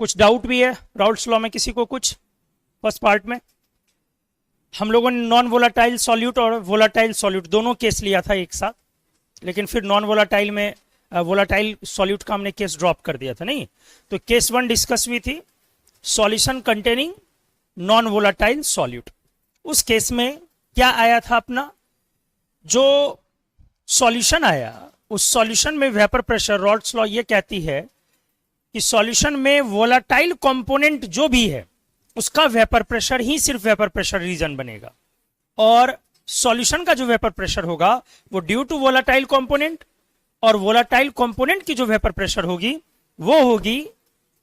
कुछ डाउट भी है राउल्ट्स लॉ में किसी को? कुछ फर्स्ट पार्ट में हम लोगों ने नॉन वोलाटाइल सॉल्यूट और वोलाटाइल सॉल्यूट दोनों केस लिया था एक साथ, लेकिन फिर नॉन वोलाटाइल में वोलाटाइल सॉल्यूट का हमने केस ड्रॉप कर दिया था। नहीं, तो केस 1 डिस्कस हुई थी, solution containing non volatile solute. उस केस में क्या आया था अपना, जो सॉल्यूशन आया उस सॉल्यूशन में वेपर प्रेशर, रॉल्ट्स लॉ ये कहती है कि सॉल्यूशन में वोलाटाइल कंपोनेंट जो भी है उसका वेपर प्रेशर ही सिर्फ वेपर प्रेशर रीजन बनेगा, और सॉल्यूशन का जो वेपर प्रेशर होगा वो ड्यू टू वोलाटाइल कंपोनेंट, और वोलाटाइल कंपोनेंट की जो वेपर प्रेशर होगी वो होगी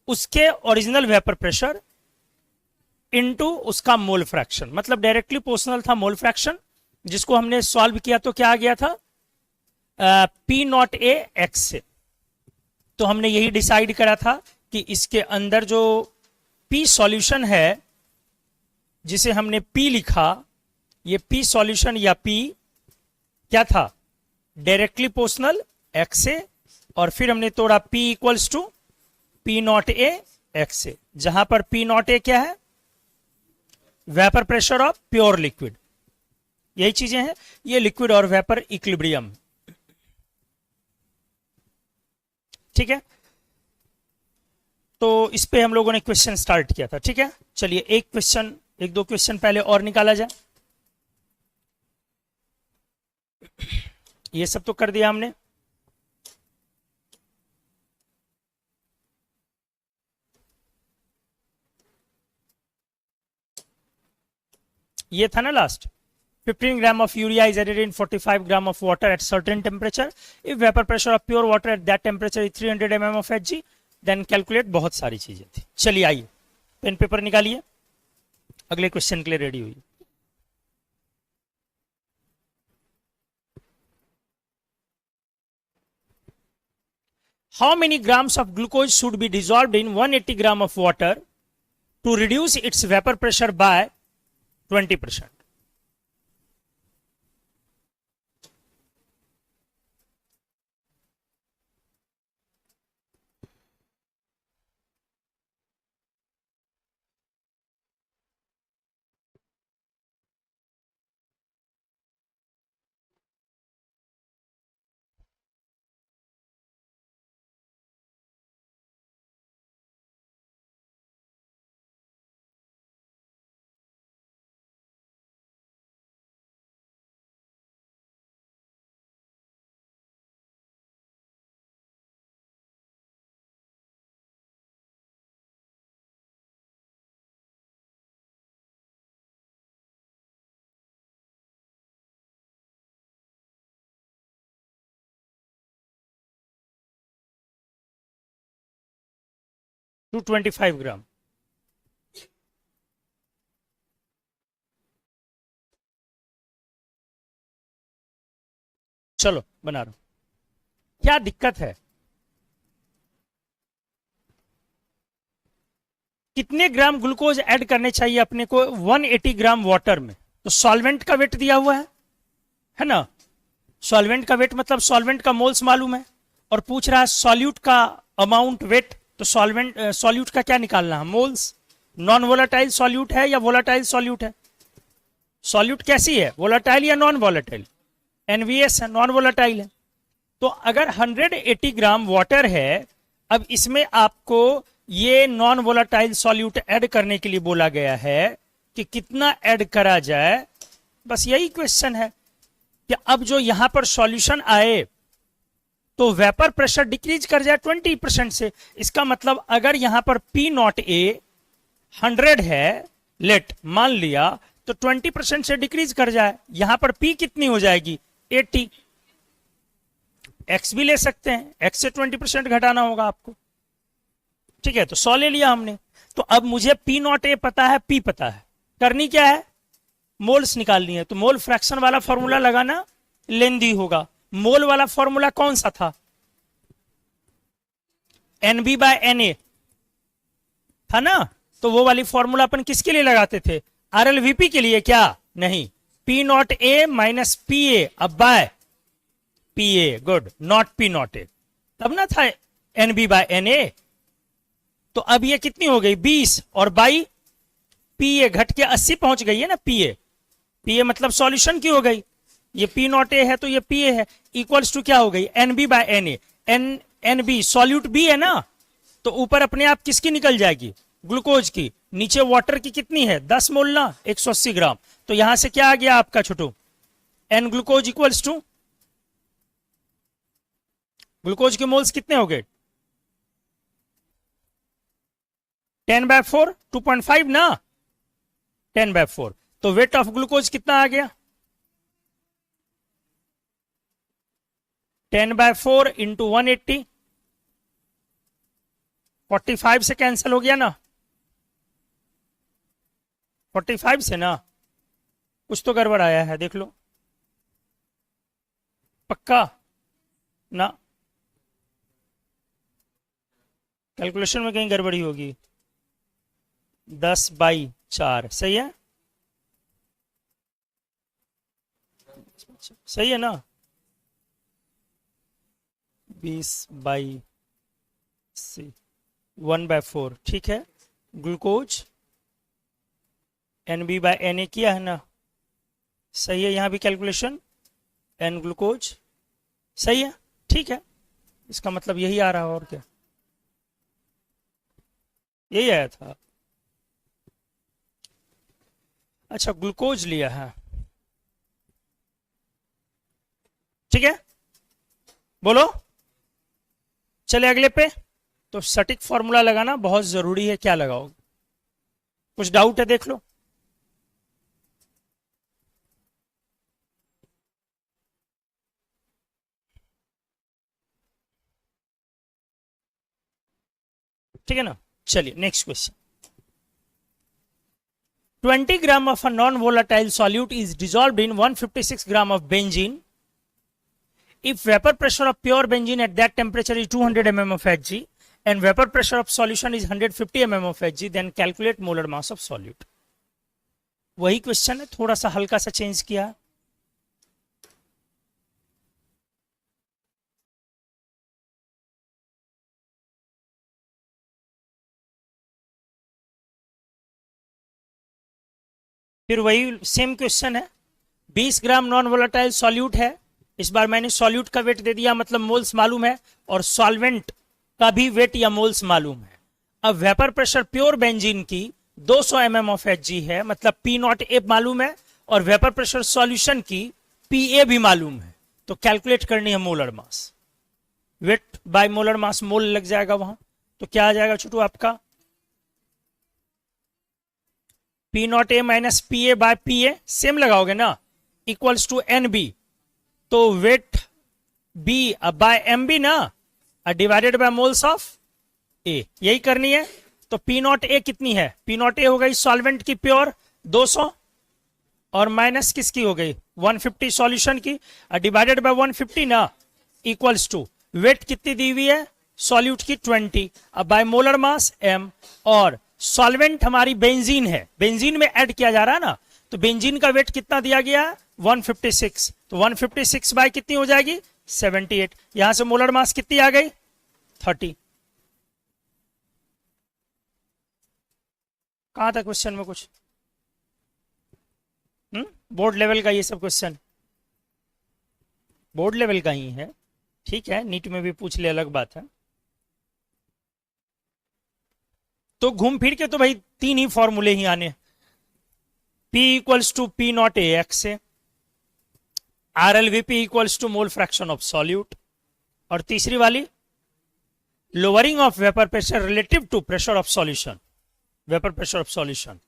उसके ओरिजिनल वेपर प्रेशर इनटू उसका मोल फ्रैक्शन, मतलब डायरेक्टली प्रोपोर्शनल था मोल फ्रैक्शन, जिसको हमने सॉल्व किया तो क्या आ गया था, पी नॉट ए एक्स से। तो हमने यही डिसाइड करा था कि इसके अंदर जो पी सॉल्यूशन है जिसे हमने पी लिखा, ये पी सॉल्यूशन या पी क्या था, डायरेक्टली प्रोपोर्शनल एक्स से, और फिर हमने तोड़ा P equals to P not A X से, जहां पर पी नॉट ए क्या है, vapour pressure of pure liquid. यही चीजें हैं, ये लिक्विड और वेपर इक्विलिब्रियम। ठीक है, तो इस पे हम लोगों ने क्वेश्चन स्टार्ट किया था। ठीक है, चलिए एक दो क्वेश्चन पहले और निकाला जाए। ये सब तो कर दिया हमने। ये था ना last, 15 gram of urea is added in 45 gram of water at certain temperature. If vapor pressure of pure water at that temperature is 300 mm of Hg, then calculate। बहुत सारी चीजें थी। चलिए आइए पेन पेपर निकालिए, अगले क्वेश्चन के लिए रेडी हुई। How many grams of glucose should be dissolved in 180 gram of water to reduce its vapor pressure by 20%? To 25 ग्राम। चलो बना रहा हूं, क्या दिक्कत है, कितने ग्राम ग्लूकोज ऐड करने चाहिए अपने को 180 ग्राम वाटर में? तो सॉल्वेंट का वेट दिया हुआ है ना, सॉल्वेंट का वेट मतलब सॉल्वेंट का मोल्स मालूम है, और पूछ रहा है सॉल्यूट का अमाउंट वेट, तो सॉल्यूट का क्या निकालना है, मोल्स। नॉन वोलाटाइल सॉल्यूट है या वोलाटाइल सॉल्यूट है, सॉल्यूट कैसी है, वोलाटाइल या नॉन वोलाटाइल, एनवीएस है, नॉन वोलाटाइल है। तो अगर 180 ग्राम वाटर है, अब इसमें आपको ये नॉन वोलाटाइल सॉल्यूट ऐड करने के लिए बोला गया है कि कितना ऐड करा जाए, बस यही क्वेश्चन है कि अब जो यहां पर सॉल्यूशन आए तो वेपर प्रेशर डिक्रीज कर जाए 20% से। इसका मतलब अगर यहां पर पी नॉट ए 100 है, लेट मान लिया, तो 20% से डिक्रीज कर जाए, यहां पर पी कितनी हो जाएगी 80। एक्स भी ले सकते हैं, एक्स से 20% घटाना होगा आपको। ठीक है, तो 100 ले लिया हमने। तो अब मुझे पी नॉट ए पता है, पी पता है, करनी क्या है, मोल्स निकालनी है। तो मोल फ्रैक्शन वाला फॉर्मूला लगाना लेंदी होगा। मोल वाला फॉर्मूला कौन सा था, एनबी बाय एन ए था ना, तो वो वाली फॉर्मूला अपन किसके लिए लगाते थे, आरएलवीपी के लिए, क्या नहीं, P not A minus P A, अब by P A, good, naught P not A, तब ना था एनबी बाय एन ए। तो अब ये कितनी हो गई 20 और बाई पीए घट के 80 पहुंच गई है ना। पीए पीए मतलब सॉल्यूशन की हो गई। ये पी नॉट ए है तो ये पीए है, इक्वल्स टू क्या हो गई NB by N A. N B solute B है ना, तो ऊपर अपने आप किसकी निकल जाएगी ग्लूकोज की, नीचे वाटर की कितनी है 10 मोल ना 180 ग्राम। तो यहां से क्या आ गया आपका छोटू n glucose equals to glucose के मोल्स कितने हो गए 10/4 2.5 ना 10/4। तो वेट ऑफ ग्लूकोज कितना आ गया 10/4 इंटू 180 45 से कैंसिल हो गया ना 45 से ना, कुछ तो गड़बड़ आया है देख लो पक्का ना, कैलकुलेशन में कहीं गड़बड़ी होगी। 10/4 सही है, सही है ना 20/1/4 ठीक है। ग्लूकोज NB बाय NA किया है ना, सही है। यहां भी कैलकुलेशन एन ग्लूकोज सही है, ठीक है। इसका मतलब यही आ रहा है और क्या, यही आया था। अच्छा ग्लूकोज लिया है, ठीक है बोलो। चले अगले पे। तो सटीक फॉर्मूला लगाना बहुत जरूरी है, क्या लगाओगे कुछ डाउट है देख लो। ठीक है ना, चलिए next question. 20 gram of a non-volatile solute is dissolved in 156 gram of benzene. If vapor pressure of pure benzene at that temperature is 200 mm of Hg and vapor pressure of solution is 150 mm of Hg, then calculate molar mass of solute. वही question है, थोड़ा सा हल्का सा change किया। फिर वही same question है, 20 ग्राम नॉन वोलाटाइल सॉल्यूट है। इस बार मैंने सॉल्यूट का वेट दे दिया, मतलब मोल्स मालूम है, और सॉल्वेंट का भी वेट या मोल्स मालूम है। अब वेपर प्रेशर प्योर बेंजीन की 200 mm ऑफ Hg है, मतलब पी नॉट ए मालूम है, और वेपर प्रेशर सॉल्यूशन की पी ए भी मालूम है। तो कैलकुलेट करनी है molar mass, weight by molar mass, mole लग जाएगा वहां। तो क्या आ जाएगा छोटू आपका P not A minus P A by P A, same लगाओगे ना, इक्वल्स टू एन बी। तो weight B by M B ना, divided by moles of A, यही करनी है। तो पी नॉट ए कितनी है, पी नॉट ए हो गई सॉल्वेंट की प्योर 200, और माइनस किसकी हो गई 150 सॉल्यूशन की, डिवाइडेड बाय 150 ना, इक्वल्स टू वेट कितनी दी हुई है सॉल्यूट की 20, अब बाय मोलर मास m, और सॉल्वेंट हमारी बेंजीन है, बेंजीन में ऐड किया जा रहा है ना, तो बेंजीन का वेट कितना दिया गया है 156, तो 156 बाय कितनी हो जाएगी 78। यहां से मोलर मास कितनी आ गई 30। कहां था क्वेश्चन में कुछ बोर्ड लेवल का, ये सब क्वेश्चन बोर्ड लेवल का ही है, ठीक है, नीट में भी पूछ ले अलग बात है। तो घूम फिर के तो भाई तीन ही फॉर्मूले ही आने, P equals to P not A X से, RLVP equals to mole fraction of solute, और तीसरी वाली lowering of vapour pressure relative to pressure of solution, vapour pressure of solution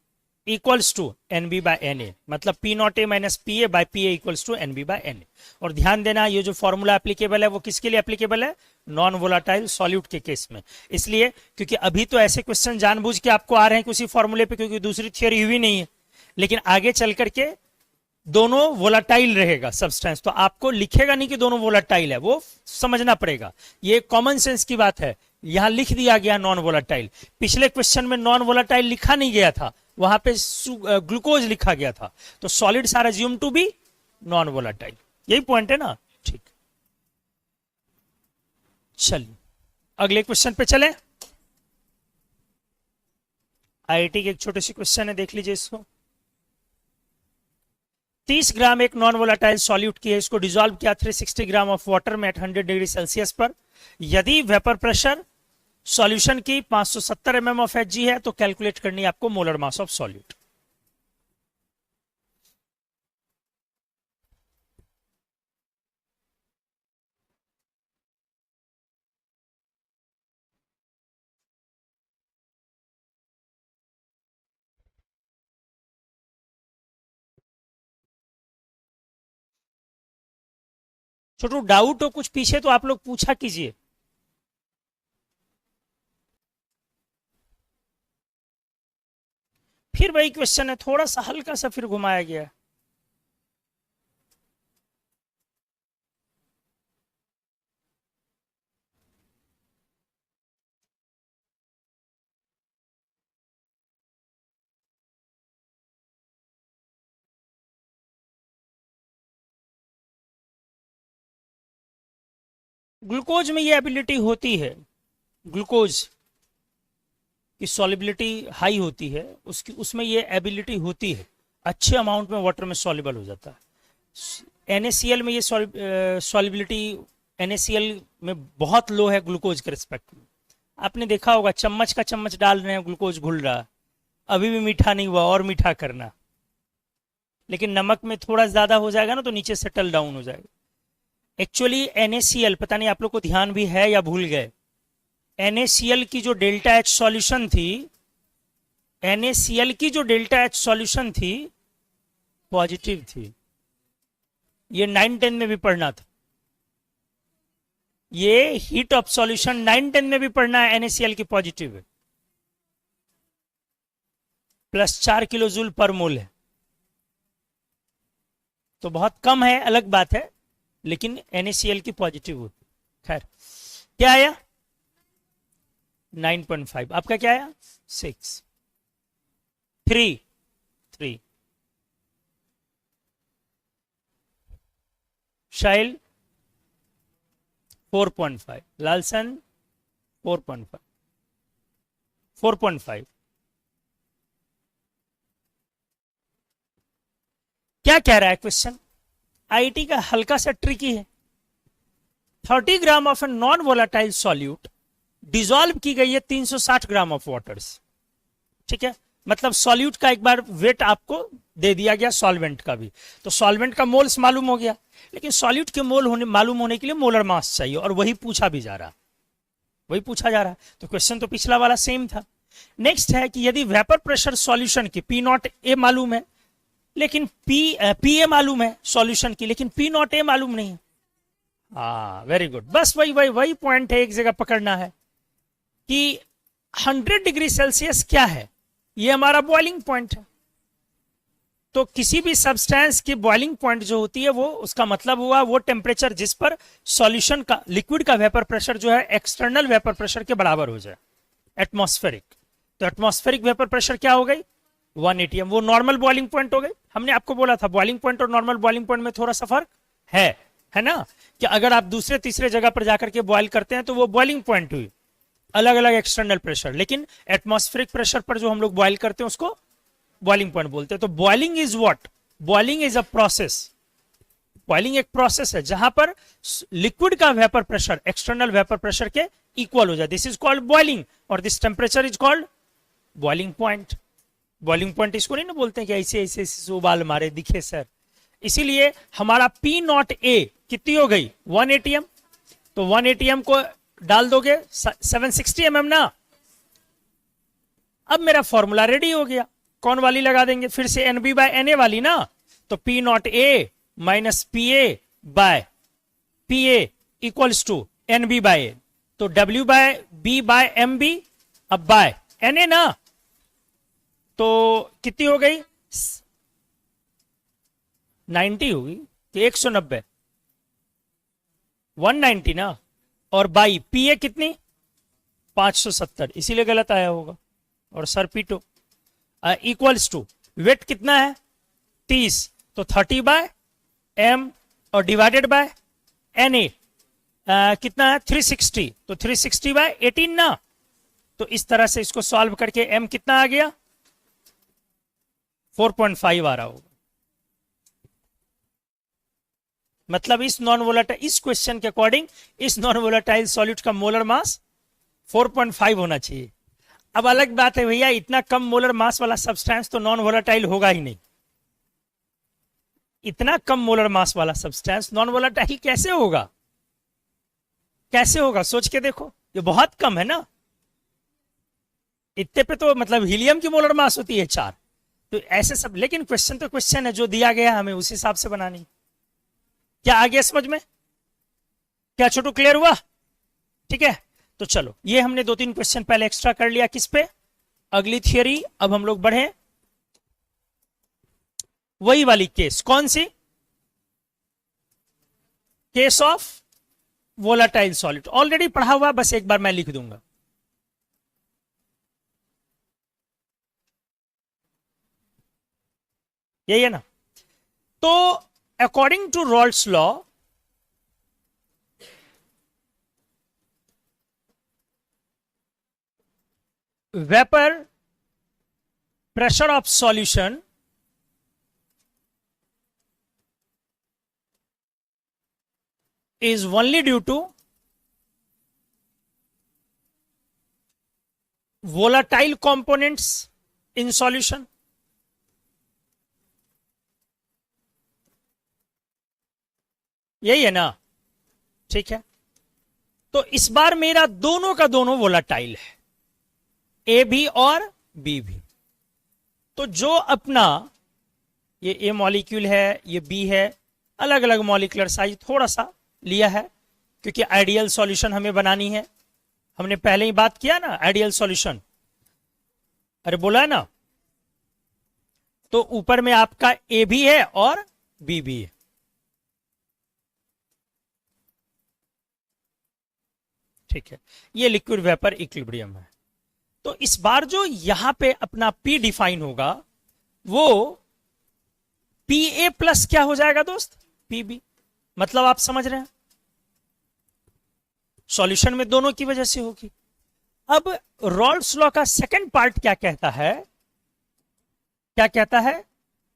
equals to NB by NA, मतलब P not A minus P A by P A equals to NB by NA। और ध्यान देना ये जो formula applicable है वो किसके लिए एप्लीकेबल है, नॉन वोलाटाइल सॉल्यूट के केस में। इसलिए क्योंकि अभी तो ऐसे क्वेश्चन जानबूझ के आपको आ रहे हैं उसी फॉर्मूले पे, क्योंकि दूसरी थियोरी हुई नहीं है, लेकिन आगे चल करके दोनों वोलाटाइल रहेगा सब्सटेंस, तो आपको लिखेगा नहीं कि दोनों वोलाटाइल है, वो समझना पड़ेगा। ये कॉमन सेंस की बात है, यहां लिख दिया गया नॉन वोलाटाइल। पिछले क्वेश्चन में नॉन वोलाटाइल लिखा नहीं गया था, वहां पे ग्लूकोज लिखा गया था, तो solids are assume to be non volatile, यही पॉइंट है ना। ठीक, चलिए अगले क्वेश्चन पे चले। आईआईटी की एक छोटी सी क्वेश्चन है, देख लीजिए इसको। 30 ग्राम एक नॉन वोलाटाइल सॉल्यूट की है, इसको डिसॉल्व किया 360 ग्राम ऑफ वाटर में एट 100 डिग्री सेल्सियस पर। यदि वेपर प्रेशर सॉल्यूशन की 570 mm ऑफ Hg है तो कैलकुलेट करनी है आपको molar mass of solute. Chhotu doubt हो कुछ पीछे तो आप लोग पूछा कीजिए। फिर वही क्वेश्चन है, थोड़ा सा हल्का सा फिर घुमाया गया है। ग्लूकोज में ये एबिलिटी होती है, ग्लूकोज की सॉल्युबिलिटी हाई होती है, उसमें ये एबिलिटी होती है, अच्छे अमाउंट में वाटर में सॉल्युबल हो जाता है। NaCl में ये सॉल्युबिलिटी NaCl में बहुत लो है ग्लूकोज के रिस्पेक्ट में। आपने देखा होगा चम्मच का चम्मच डाल रहे हैं, ग्लूकोज घुल रहा, अभी भी मीठा नहीं हुआ, और मीठा करना। लेकिन नमक में थोड़ा ज्यादा हो जाएगा ना तो नीचे सेटल डाउन हो जाएगा। एक्चुअली NaCl, पता नहीं आप लोग को ध्यान भी है या भूल गए, NaCl की जो डेल्टा H सॉल्यूशन थी, NaCl की जो डेल्टा H सॉल्यूशन थी पॉजिटिव थी। ये 9-10 में भी पढ़ना था, ये हीट ऑफ सॉल्यूशन 9-10 में भी पढ़ना है। NaCl की पॉजिटिव है, +4 किलो जूल पर मोल है, तो बहुत कम है, अलग बात है, लेकिन NaCl की पॉजिटिव होती। खैर क्या आया 9.5, आपका क्या आया 6, 3 शाइल 4.5, लालसन 4.5, 4.5। क्या कह रहा है क्वेश्चन? आईटी का हल्का सा ट्रिकी है। 30 gram of a non volatile solute dissolve की गई है 360 ग्राम ऑफ वाटर्स। ठीक है, मतलब सॉल्यूट का एक बार वेट आपको दे दिया गया, सॉल्वेंट का भी, तो सॉल्वेंट का मोल्स मालूम हो गया, लेकिन सॉल्यूट के मोल मालूम होने के लिए मोलर मास चाहिए, और वही पूछा भी जा रहा, वही पूछा जा रहा। तो क्वेश्चन तो पिछला वाला सेम था। नेक्स्ट है कि यदि वेपर प्रेशर सॉल्यूशन की P0A मालूम है, लेकिन PA मालूम है सॉल्यूशन की, लेकिन P0A मालूम नहीं है। वेरी गुड, बस वही पॉइंट है, एक जगह पकड़ना है कि 100 डिग्री सेल्सियस क्या है, ये हमारा बॉइलिंग पॉइंट है। तो किसी भी सब्सटेंस की बॉइलिंग पॉइंट जो होती है, वो उसका मतलब हुआ वो टेम्परेचर जिस पर सॉल्यूशन का, लिक्विड का वेपर प्रेशर जो है एक्सटर्नल वेपर प्रेशर के बराबर हो जाए, एटमॉस्फेरिक। तो एटमॉस्फेरिक वेपर प्रेशर क्या हो गई 1 atm, वो नॉर्मल बॉइलिंग पॉइंट हो गई। हमने आपको बोला था बॉइलिंग पॉइंट और नॉर्मल बॉइलिंग पॉइंट में थोड़ा सा फर्क है ना, कि अगर आप दूसरे तीसरे जगह पर जाकर के बॉइल करते हैं तो वो बॉइलिंग पॉइंट हुई, अलग अलग एक्सटर्नल प्रेशर, लेकिन एटमॉस्फेरिक प्रेशर पर जो हम लोग बॉइल करते हैं उसको बॉइलिंग पॉइंट बोलते हैं। तो boiling is what? Boiling is a process. Boiling एक प्रोसेस है जहां पर लिक्विड का vapour pressure external vapour pressure के इक्वल हो जाए, दिस इज कॉल्ड बॉइलिंग, और this temperature is called boiling point. Boiling point इसको नहीं ना बोलते हैं कि ऐसे ऐसे उबाल मारे दिखे सर। इसीलिए हमारा P0A कितनी हो गई 1 atm, तो 1 atm को डाल दोगे 760 mm ना। अब मेरा फॉर्मूला रेडी हो गया, कौन वाली लगा देंगे फिर से, NB/Na वाली ना। तो P0A minus PA equals to NB/A, तो W/B/MB अब बाय Na ना, तो कितनी हो गई 90 होगी कि 190, 190 ना, और बाई PA कितनी 570, इसीलिए गलत आया होगा। और सर पीटो इक्वल्स टू वेट कितना है 30, तो 30/m और डिवाइडेड बाय Na कितना है 360, तो 360/18 ना, तो तो इस तरह से इसको सॉल्व करके m कितना आ गया, 4.5 आ रहा होगा। मतलब इस नॉन वोलेटाइल, इस क्वेश्चन के अकॉर्डिंग इस नॉन वोलेटाइल सॉल्यूट का मोलर मास 4.5 होना चाहिए। अब अलग बात है भैया, इतना कम मोलर मास वाला सब्सटेंस तो नॉन वोलेटाइल होगा ही नहीं। इतना कम मोलर मास वाला सब्सटेंस नॉन वोलेटाइल कैसे होगा, कैसे होगा, सोच के देखो, ये बहुत कम है ना। इतने पे तो मतलब हीलियम की मोलर मास होती है 4, तो ऐसे सब। लेकिन क्वेश्चन तो क्वेश्चन है, जो दिया गया हमें उस हिसाब से बनानी। क्या आ गया समझ में, क्या छोटू क्लियर हुआ? ठीक है, तो चलो ये हमने 2-3 क्वेश्चन पहले एक्स्ट्रा कर लिया। किस पे? अगली थियरी। अब हम लोग बढ़े वही वाली केस, कौन सी? Case of volatile solid. Already पढ़ा हुआ, बस एक बार मैं लिख दूंगा। यही है ना। तो according to Raoult's law, vapor pressure of solution is only due to volatile components in solution। यही है ना, ठीक है। तो इस बार मेरा दोनों का दोनों वोलाटाइल है, ए भी और बी भी। तो जो अपना ये ए मॉलिक्यूल है, ये बी है, अलग अलग मॉलिक्यूलर साइज थोड़ा सा लिया है, क्योंकि आइडियल सॉल्यूशन हमें बनानी है। हमने पहले ही बात किया ना आइडियल सॉल्यूशन, अरे बोला है ना। तो ऊपर में आपका ए भी है और बी भी है। ठीक है, ये लिक्विड वेपर इक्विलिब्रियम है। तो इस बार जो यहां पे अपना P डिफाइन होगा वो Pa प्लस क्या हो जाएगा दोस्त, Pb। मतलब आप समझ रहे हैं, सॉल्यूशन में दोनों की वजह से होगी। अब रॉल्स लॉ का सेकंड पार्ट क्या कहता है, क्या कहता है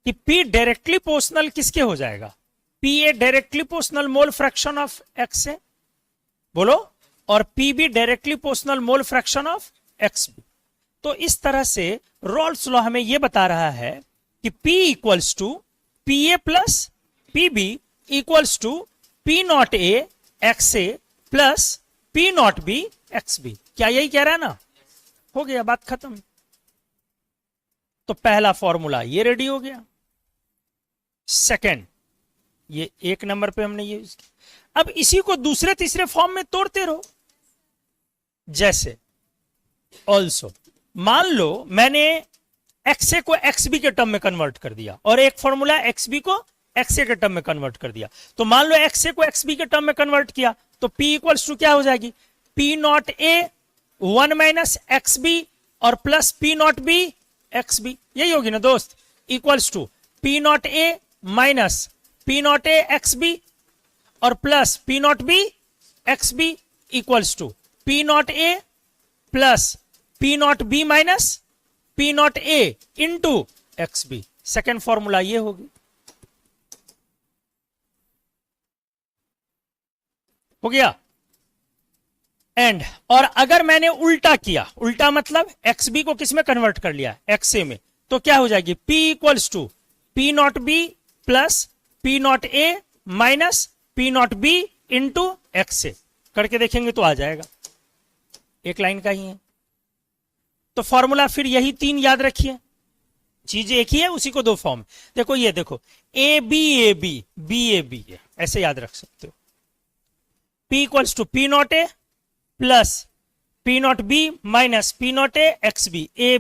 कि P डायरेक्टली प्रोपोर्शनल किसके हो जाएगा, Pa directly proportional mole fraction of X से, बोलो, और Pb directly proportional mole fraction of XB। तो इस तरह से रॉल्स लॉ हमें यह बता रहा है कि P equals to Pa plus Pb equals to P not A XA plus P not B XB। क्या यही कह रहा है ना? हो गया, बात खत्म। तो पहला फॉर्मूला ये रेडी हो गया। सेकंड, ये 1 नंबर पे हमने ये यूज किया। अब इसी को दूसरे तीसरे फॉर्म में तोड़ते रहो। जैसे ऑल्सो मान लो मैंने XA को XB के टर्म में कन्वर्ट कर दिया और एक फॉर्मूला XB को XA के टर्म में कन्वर्ट कर दिया। तो मान लो XA को XB के टर्म में कन्वर्ट किया तो P इक्वल्स टू क्या हो जाएगी, P not A 1 minus XB और plus P not B XB। यही होगी ना दोस्त, equals to P not A minus P not A XB और plus P not B XB equals to P not A plus P not B minus P not A into XB। Second formula ये होगी, हो गया। And और अगर मैंने उल्टा किया, उल्टा मतलब XB को किस में कन्वर्ट कर लिया, XA में, तो क्या हो जाएगी, P equals to P not B plus P not A minus P not B into XA। करके देखेंगे तो आ जाएगा, एक लाइन का ही है। तो फॉर्मूला फिर यही 3 याद रखिए, चीज एक ही है, उसी को 2 फॉर्म। देखो ये देखो, A B A B B A B है, ऐसे याद रख सकते हो। P equals to P not A plus P not B minus P not A X B, A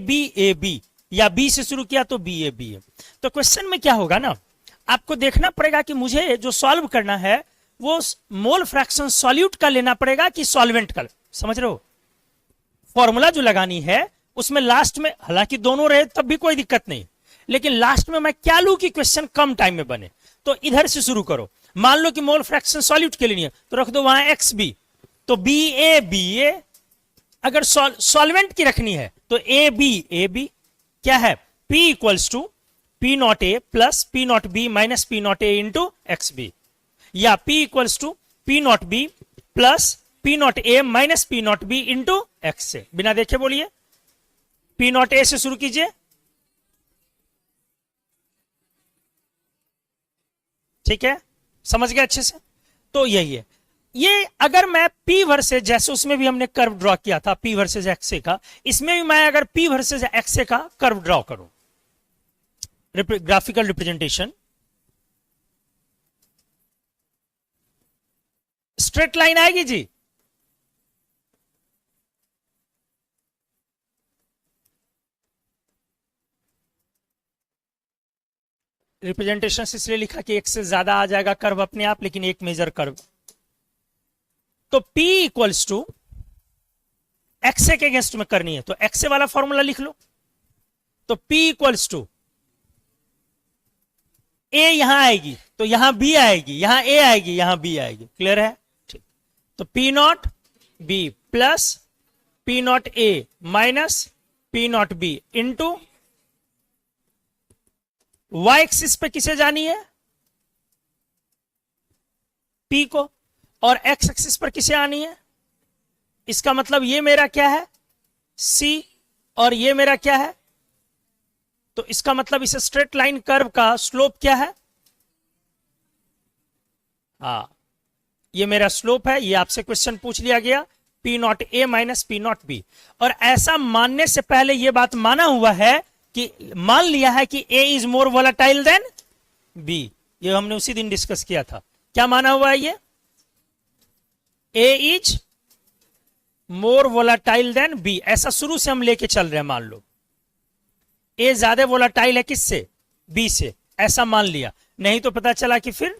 B या B से शुरू किया तो B है। तो क्वेश्चन में क्या होगा ना, आपको देखना पड़ेगा कि मुझे जो सॉल्व करना है वो मोल फ्रैक्शन सॉल्यूट का लेना पड़ेगा कि सॉल्वेंट का। समझ रहे हो, फॉर्मूला जो लगानी है उसमें लास्ट में, हालांकि दोनों रहे तब भी कोई दिक्कत नहीं, लेकिन लास्ट में मैं क्या लूं कि क्वेश्चन कम टाइम में बने। तो इधर से शुरू करो, मान लो कि मोल फ्रैक्शन सॉल्यूट के लिए नहीं है तो रख दो वहां XB, तो BA अगर सॉल्वेंट की रखनी है तो ए बी क्या है, P equals to P not A plus P not B minus P not A into X B, या P equals to P not B plus P not A minus P not B into X से। बिना देखे बोलिए, P not a से शुरू कीजिए, ठीक है, समझ गए अच्छे से। तो यही है, ये अगर मैं P वर्सेज, जैसे उसमें भी हमने कर्व ड्रॉ किया था P वर्सेज एक्से का, इसमें भी मैं अगर P वर्सेज एक्से का कर्व ड्रॉ करूं, ग्राफिकल रिप्रेजेंटेशन, स्ट्रेट लाइन आएगी जी, रिप्रेजेंटेशन इसलिए लिखा कि एक से ज्यादा आ जाएगा कर्व अपने आप, लेकिन एक मेजर कर्व। तो P इक्वल्स टू एक्से के अगेंस्ट में करनी है तो एक्से वाला फॉर्मूला लिख लो। तो P इक्वल्स टू A यहां आएगी तो यहां B आएगी, यहां A आएगी, यहां B आएगी, क्लियर है, ठीक। तो P not B plus P not A minus P not B into y axis पे किसे जानी है, P को, और x एक्सिस पर किसे आनी है, इसका मतलब ये मेरा क्या है C और ये मेरा क्या है, तो इसका मतलब इस स्ट्रेट लाइन कर्व का स्लोप क्या है, ये मेरा स्लोप है, ये आपसे क्वेश्चन पूछ लिया गया, P not A minus P not B। और ऐसा मानने से पहले यह बात माना हुआ है कि मान लिया है कि A is more volatile than B, ये हमने उसी दिन डिस्कस किया था। क्या माना हुआ है ये, A is more volatile than B, ऐसा शुरू से हम लेके चल रहे हैं। मान लो A ज्यादा वोलाटाइल है किससे, B से, ऐसा मान लिया, नहीं तो पता चला कि फिर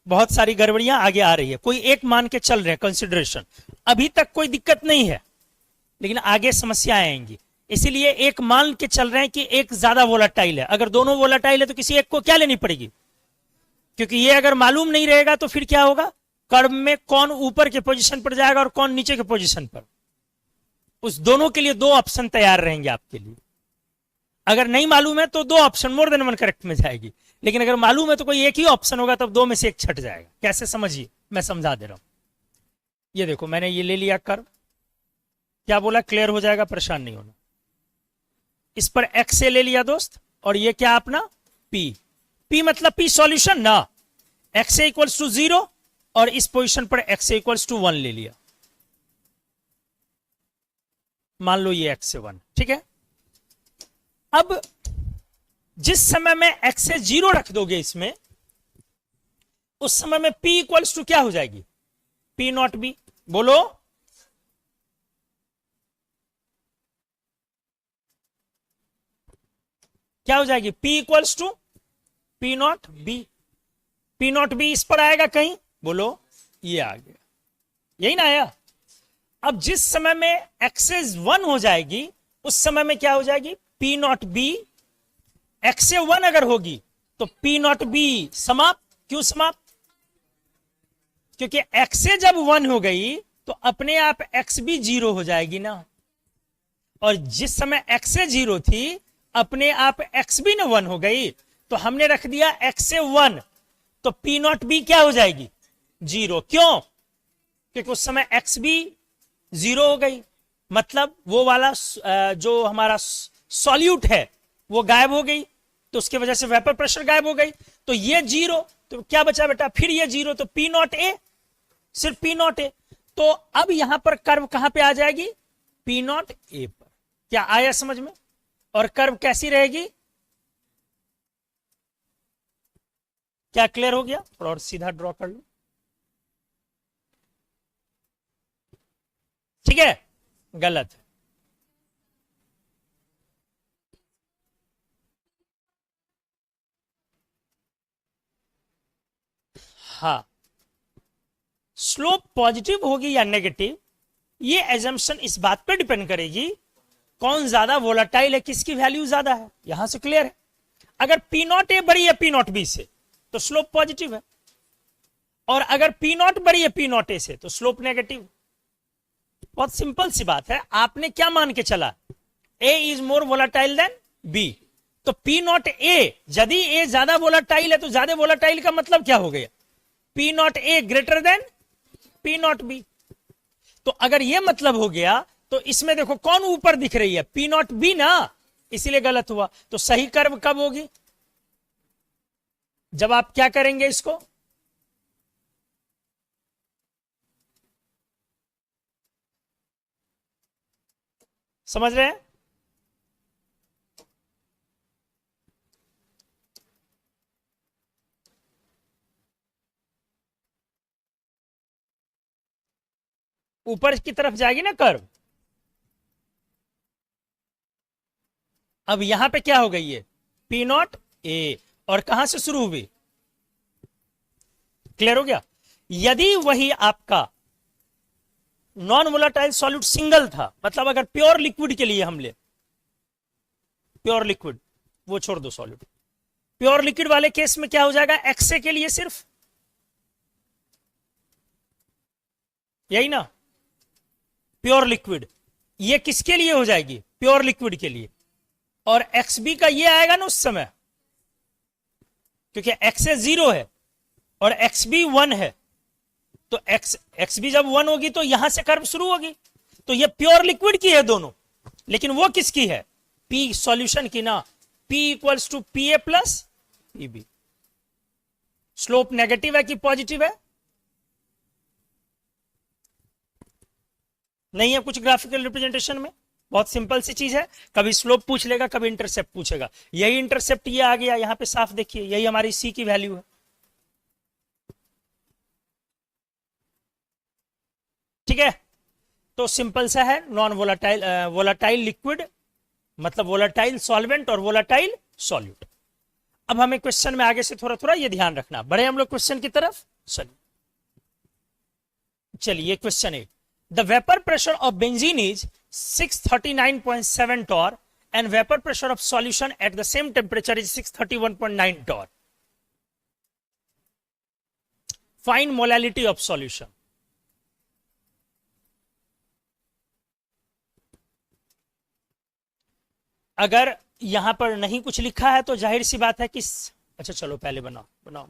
बहुत सारी गड़बड़ियां आगे आ रही है। कोई एक मान के चल रहे हैं कंसिडरेशन, अभी तक कोई दिक्कत नहीं है, लेकिन आगे समस्याएं आएंगी, इसीलिए एक मान के चल रहे हैं कि एक ज्यादा वोलाटाइल है। अगर दोनों वोलाटाइल है तो किसी एक को क्या लेनी पड़ेगी, क्योंकि ये अगर मालूम नहीं रहेगा तो फिर क्या होगा, कर्व में कौन ऊपर के पोजीशन पर जाएगा और कौन नीचे के पोजीशन पर, उस दोनों के लिए दो ऑप्शन तैयार रहेंगे आपके लिए। अगर नहीं मालूम है तो दो option more than one correct में जाएगी, लेकिन अगर मालूम है तो कोई एक ही ऑप्शन होगा, तब दो में से एक छट जाएगा। कैसे, समझिए, मैं समझा दे रहा हूं। ये देखो मैंने ये ले लिया कर्व, क्या बोला, क्लियर हो जाएगा, परेशान नहीं होना। इस पर एक्स से ले लिया दोस्त, और ये क्या अपना P मतलब P सॉल्यूशन ना, एक्स इक्वल्स टू 0 और इस पोजीशन पर एक्स इक्वल्स टू 1 ले लिया, मान लो ये एक्स से 1, ठीक है। अब जिस समय में एक्स से 0 रख दोगे इसमें, उस समय में P इक्वल्स टू क्या हो जाएगी, P नॉट B, बोलो, क्या हो जाएगी, P equals to P not B। P not B इस पर आएगा कहीं, बोलो, ये आ गया, यही ना आया। अब जिस समय में एक्सेस 1 हो जाएगी, उस समय में क्या हो जाएगी, P नॉट B एक्स से 1 अगर होगी तो P नॉट B समाप्त। क्यों समाप्त, क्योंकि एक्स से जब 1 हो गई तो अपने आप एक्स भी 0 हो जाएगी ना, और जिस समय एक्स से 0 थी अपने आप एक्स भी ना 1 हो गई, तो हमने रख दिया एक्स से 1, तो P नॉट B क्या हो जाएगी, 0। क्यों, क्योंकि उस समय एक्स भी 0 हो गई, मतलब वो वाला जो हमारा सॉल्यूट है वो गायब हो गई, तो उसकी वजह से वेपर प्रेशर गायब हो गई। तो ये 0, तो क्या बचा बेटा, फिर ये 0, तो P नॉट A, सिर्फ P नॉट A। तो अब यहां पर कर्व कहां पे आ जाएगी, P नॉट A पर। क्या आया समझ में, और कर्व कैसी रहेगी, क्या क्लियर हो गया, और सीधा ड्रॉ कर लो, ठीक है, गलत है। हाँ, स्लोप पॉजिटिव होगी या नेगेटिव, ये एजम्पशन इस बात पर डिपेंड करेगी कौन ज्यादा वोलाटाइल है, किसकी वैल्यू ज्यादा है। यहां से क्लियर है, अगर P नॉट A बड़ी है P नॉट B से तो स्लोप पॉजिटिव है, और अगर P नॉट बड़ी है P नॉट A से तो स्लोप नेगेटिव। बहुत सिंपल सी बात है, आपने क्या मान के चला, A is more volatile than B, तो पी नॉट ए, यदि ए ज्यादा वोलाटाइल है तो ज्यादा वोलाटाइल का मतलब क्या हो गया, P not a greater than P not B. तो अगर यह मतलब हो गया तो इसमें देखो कौन ऊपर दिख रही है, पी नॉट बी ना, इसीलिए गलत हुआ। तो सही कर्व कब होगी, जब आप क्या करेंगे, इसको समझ रहे हैं? ऊपर की तरफ जाएगी ना कर्व। अब यहां पे क्या हो गई है, पी नॉट ए, और कहां से शुरू हुई, क्लियर हो गया। यदि वही आपका नॉन वोलाटाइल सॉल्यूट सिंगल था, मतलब अगर प्योर लिक्विड के लिए हम ले, प्योर लिक्विड वो छोड़ दो सॉल्यूट, प्योर लिक्विड वाले केस में क्या हो जाएगा, एक्सए के लिए सिर्फ यही ना, प्योर लिक्विड, ये किसके लिए हो जाएगी, प्योर लिक्विड के लिए, और एक्सबी का ये आएगा ना उस समय, क्योंकि एक्सए 0 है और एक्सबी 1 है, तो एक्सबी जब 1 होगी तो यहां से कर्व शुरू होगी, तो ये प्योर लिक्विड की है दोनों, लेकिन वो किसकी है, पी सॉल्यूशन की ना, P equals to P A plus PB. Slope negative है कि पॉजिटिव है, नहीं है कुछ ग्राफिकल रिप्रेजेंटेशन में, बहुत सिंपल सी चीज है, कभी स्लोप पूछ लेगा, कभी इंटरसेप्ट पूछेगा, यही इंटरसेप्ट ये आ गया यहां पे साफ देखिए, यही हमारी सी की वैल्यू है, ठीक है। तो सिंपल सा है, नॉन वोलाटाइल वोलाटाइल लिक्विड मतलब वोलाटाइल सॉल्वेंट और वोलाटाइल सॉल्यूट। अब हमें क्वेश्चन में आगे से थोड़ा थोड़ा ये ध्यान रखना, बढ़े हम लोग क्वेश्चन की तरफ, चलिए question 8, the vapour pressure of benzene is 639.7 torr and vapor pressure of solution at the same temperature is 631.9 torr. Find molality of solution. अगर यहां पर नहीं कुछ लिखा है तो जाहिर सी बात है कि, अच्छा चलो पहले बनाओ बनाओ,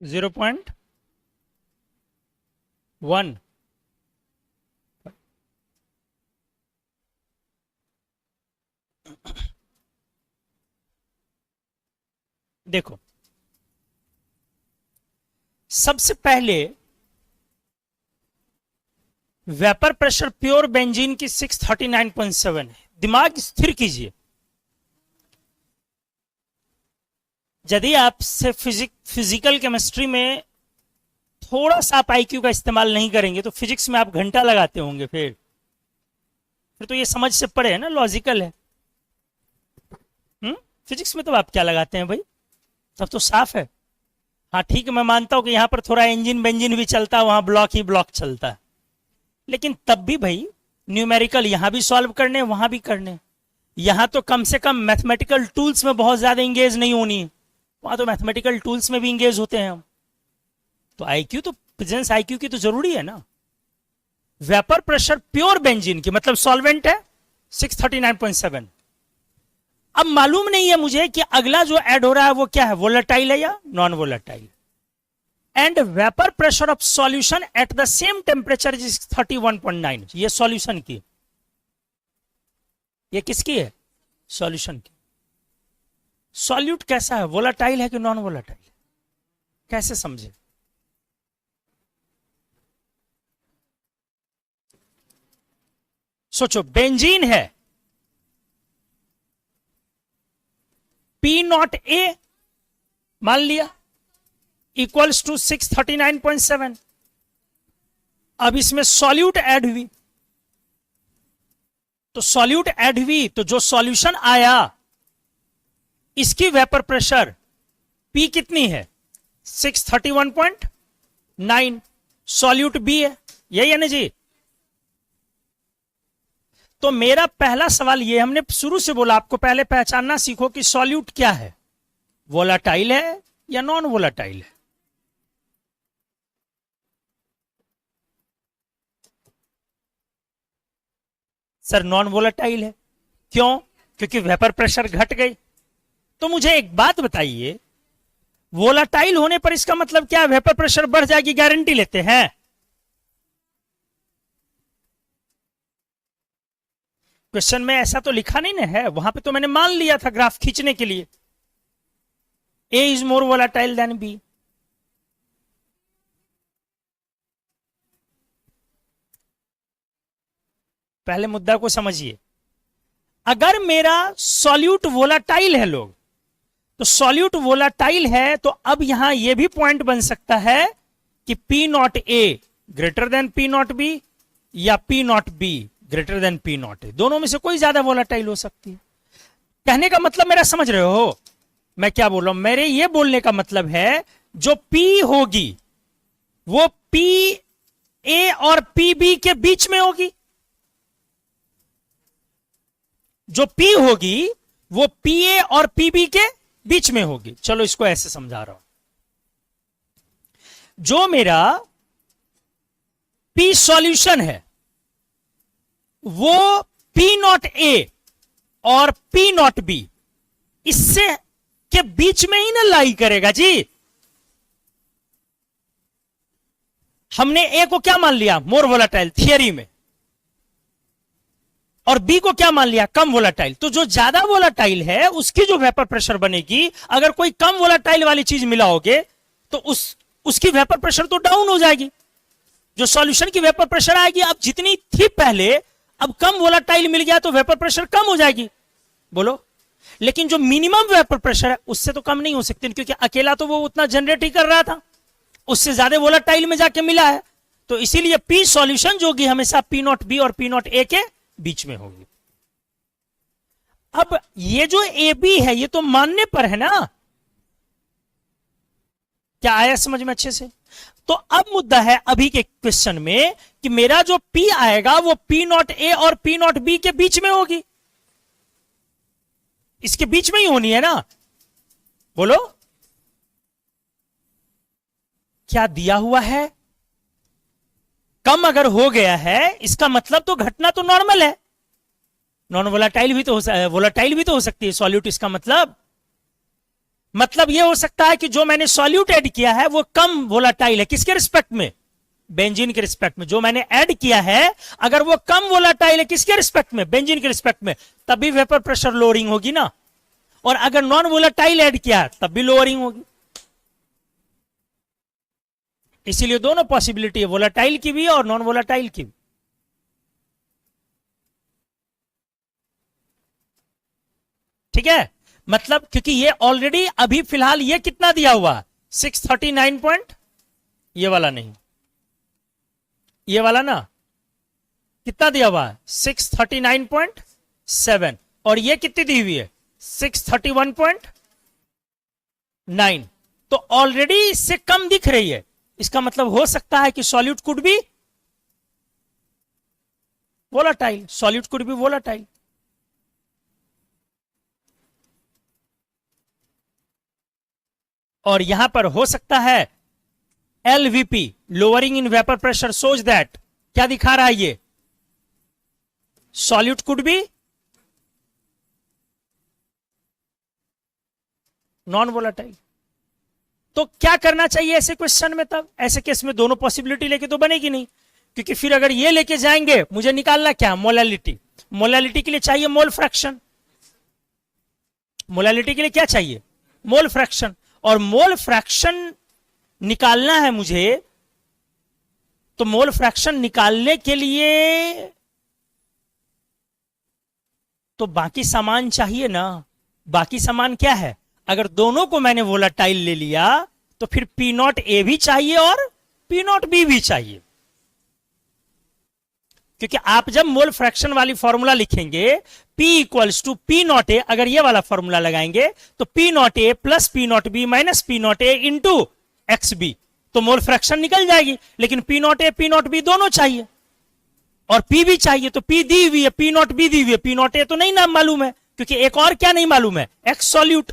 0.1, देखो सबसे पहले वेपर प्रेशर प्योर बेंजीन की 639.7 है, दिमाग स्थिर कीजिए, यदि आपसे फिजिकल केमिस्ट्री में थोड़ा सा आप आईक्यू का इस्तेमाल नहीं करेंगे तो फिजिक्स में आप घंटा लगाते होंगे, फिर फिर तो ये समझ से परे है ना, लॉजिकल है। फिजिक्स में तो आप क्या लगाते हैं भाई, तब तो साफ है। हाँ ठीक है, मैं मानता हूं कि यहां पर थोड़ा इंजन बेंजिन भी चलता है, वहां ब्लॉक ही ब्लॉक चलता है, लेकिन तब भी भाई न्यूमेरिकल यहां भी सॉल्व करने, वहां भी करने। यहां तो कम से कम मैथमेटिकल टूल्स में बहुत ज्यादा इंगेज नहीं होनी है, वहां तो मैथमेटिकल टूल्स में भी इंगेज होते हैं हम। तो आईक्यू तो, प्रेजेंस आईक्यू की तो जरूरी है ना। वेपर प्रेशर प्योर बेंजीन की, मतलब सॉल्वेंट है 639.7। अब मालूम नहीं है मुझे कि अगला जो ऐड हो रहा है वो क्या है, वोलेटाइल है या non volatile. And vapour pressure of solution at the same temperature is 31.9। ये सॉल्यूशन की, ये किसकी है, सॉल्यूशन की। सॉल्यूट कैसा है, वोलेटाइल है कि नॉन वोलेटाइल, कैसे समझे। सोचो, बेंजीन है P0A मान लिया इक्वल्स टू 639.7। अब इसमें सॉल्यूट ऐड हुई, तो सॉल्यूट ऐड हुई तो जो सॉल्यूशन आया इसकी वेपर प्रेशर P कितनी है, 631.9। सॉल्यूट B है, यही है ना जी। तो मेरा पहला सवाल ये, हमने शुरू से बोला आपको पहले पहचानना सीखो कि सॉल्यूट क्या है, वोलाटाइल है या नॉन वोलाटाइल है। सर नॉन वोलाटाइल है, क्यों, क्योंकि वेपर प्रेशर घट गई। तो मुझे एक बात बताइए, वोलाटाइल होने पर इसका मतलब क्या है, वेपर प्रेशर बढ़ जाएगी, गारंटी लेते हैं। क्वेश्चन में ऐसा तो लिखा नहीं ना है, वहां पे तो मैंने मान लिया था ग्राफ खींचने के लिए, A is more volatile than B। पहले मुद्दा को समझिए, अगर मेरा सॉल्यूट वोलाटाइल है लोग, तो सॉल्यूट वोलाटाइल है तो अब यहां यह भी पॉइंट बन सकता है कि P0A ग्रेटर देन P0B या P0B ग्रेटर देन P0A, दोनों में से कोई ज्यादा वोलाटाइल हो सकती है। कहने का मतलब मेरा समझ रहे हो मैं क्या बोल रहा हूं, मेरे ये बोलने का मतलब है जो P होगी वो PA और PB के बीच में होगी, जो P होगी वो PA और PB के बीच में होगी। चलो इसको ऐसे समझा रहा हूं, जो मेरा P सॉल्यूशन है वो P0A और P0B इससे के बीच में ही ना लाई करेगा जी। हमने A को क्या मान लिया, मोर वोलाटाइल थियरी में, और B को क्या मान लिया, कम वोलाटाइल। तो जो ज्यादा वोलाटाइल है उसकी जो वेपर प्रेशर बनेगी, अगर कोई कम वोलाटाइल वाली चीज मिलाओगे तो उसकी वेपर प्रेशर तो डाउन हो जाएगी, जो सॉल्यूशन की वेपर प्रेशर आएगी अब जितनी थी पहले, अब कम वोलाटाइल मिल गया तो वेपर प्रेशर कम हो जाएगी, बोलो। लेकिन जो मिनिमम वेपर प्रेशर है उससे तो कम नहीं हो सकती, क्योंकि अकेला तो वो उतना जनरेट ही कर रहा था, उससे ज्यादा वोलाटाइल में जाके मिला है। तो इसीलिए P सॉल्यूशन जो होगी हमेशा P0B और P0A के बीच में होगी। अब ये जो AB है ये तो मानने पर है ना, क्या आया समझ में अच्छे से। तो अब मुद्दा है अभी के क्वेश्चन में कि मेरा जो P आएगा वो P0A और P0B के बीच में होगी, इसके बीच में ही होनी है ना, बोलो। क्या दिया हुआ है, कम अगर हो गया है इसका मतलब तो घटना तो नॉर्मल है, नॉन वोलाटाइल भी तो वोलाटाइल भी तो हो सकती है सॉल्यूट। इसका मतलब यह हो सकता है कि जो मैंने सॉल्यूट ऐड किया है वो कम वोलाटाइल है, किसके रिस्पेक्ट में, बेंजीन के रिस्पेक्ट में। जो मैंने ऐड किया है अगर वो कम वोलाटाइल है, किसके रिस्पेक्ट में, बेंजीन के रिस्पेक्ट में, तभी वेपर प्रेशर लोअरिंग होगी ना। और अगर नॉन वोलाटाइल ऐड किया तब भी लोअरिंग होगी। इसीलिए दोनों पॉसिबिलिटी है, वोलाटाइल की भी और नॉन वोलाटाइल की भी। ठीक है, मतलब क्योंकि ये ऑलरेडी अभी फिलहाल ये कितना दिया हुआ, 639 पॉइंट, ये वाला नहीं, ये वाला ना कितना दिया हुआ है 639.7 और ये कितनी दी हुई है 631.9। तो ऑलरेडी इससे कम दिख रही है, इसका मतलब हो सकता है कि solute could be volatile, solute could be volatile. और यहां पर हो सकता है LVP lowering in vapour pressure shows that, क्या दिखा रहा है ये solute could be non volatile. तो क्या करना चाहिए ऐसे क्वेश्चन में? तब ऐसे केस में दोनों पॉसिबिलिटी लेके तो बनेगी नहीं, क्योंकि फिर अगर ये लेके जाएंगे मुझे निकालना क्या मोलालिटी, मोलालिटी के लिए चाहिए मोल फ्रैक्शन, मोलालिटी के लिए क्या चाहिए मोल फ्रैक्शन, और मोल फ्रैक्शन निकालना है मुझे, तो मोल फ्रैक्शन निकालने के लिए तो बाकी सामान चाहिए ना। बाकी सामान क्या है? अगर दोनों को मैंने वोलाटाइल ले लिया तो फिर पी नॉट ए भी चाहिए और पी नॉट बी भी चाहिए, क्योंकि आप जब मोल फ्रैक्शन वाली फॉर्मूला लिखेंगे P equals to P not A, अगर ये वाला फॉर्मूला लगाएंगे तो P not A plus P not B minus P not A into X B, तो मोल फ्रैक्शन निकल जाएगी। लेकिन P not A P not B दोनों चाहिए और P भी चाहिए, तो P दी हुई है, पी नॉट बी दी हुई है, पी नॉट ए तो नहीं नाम मालूम है, क्योंकि एक और क्या नहीं मालूम है एक्स सॉल्यूट।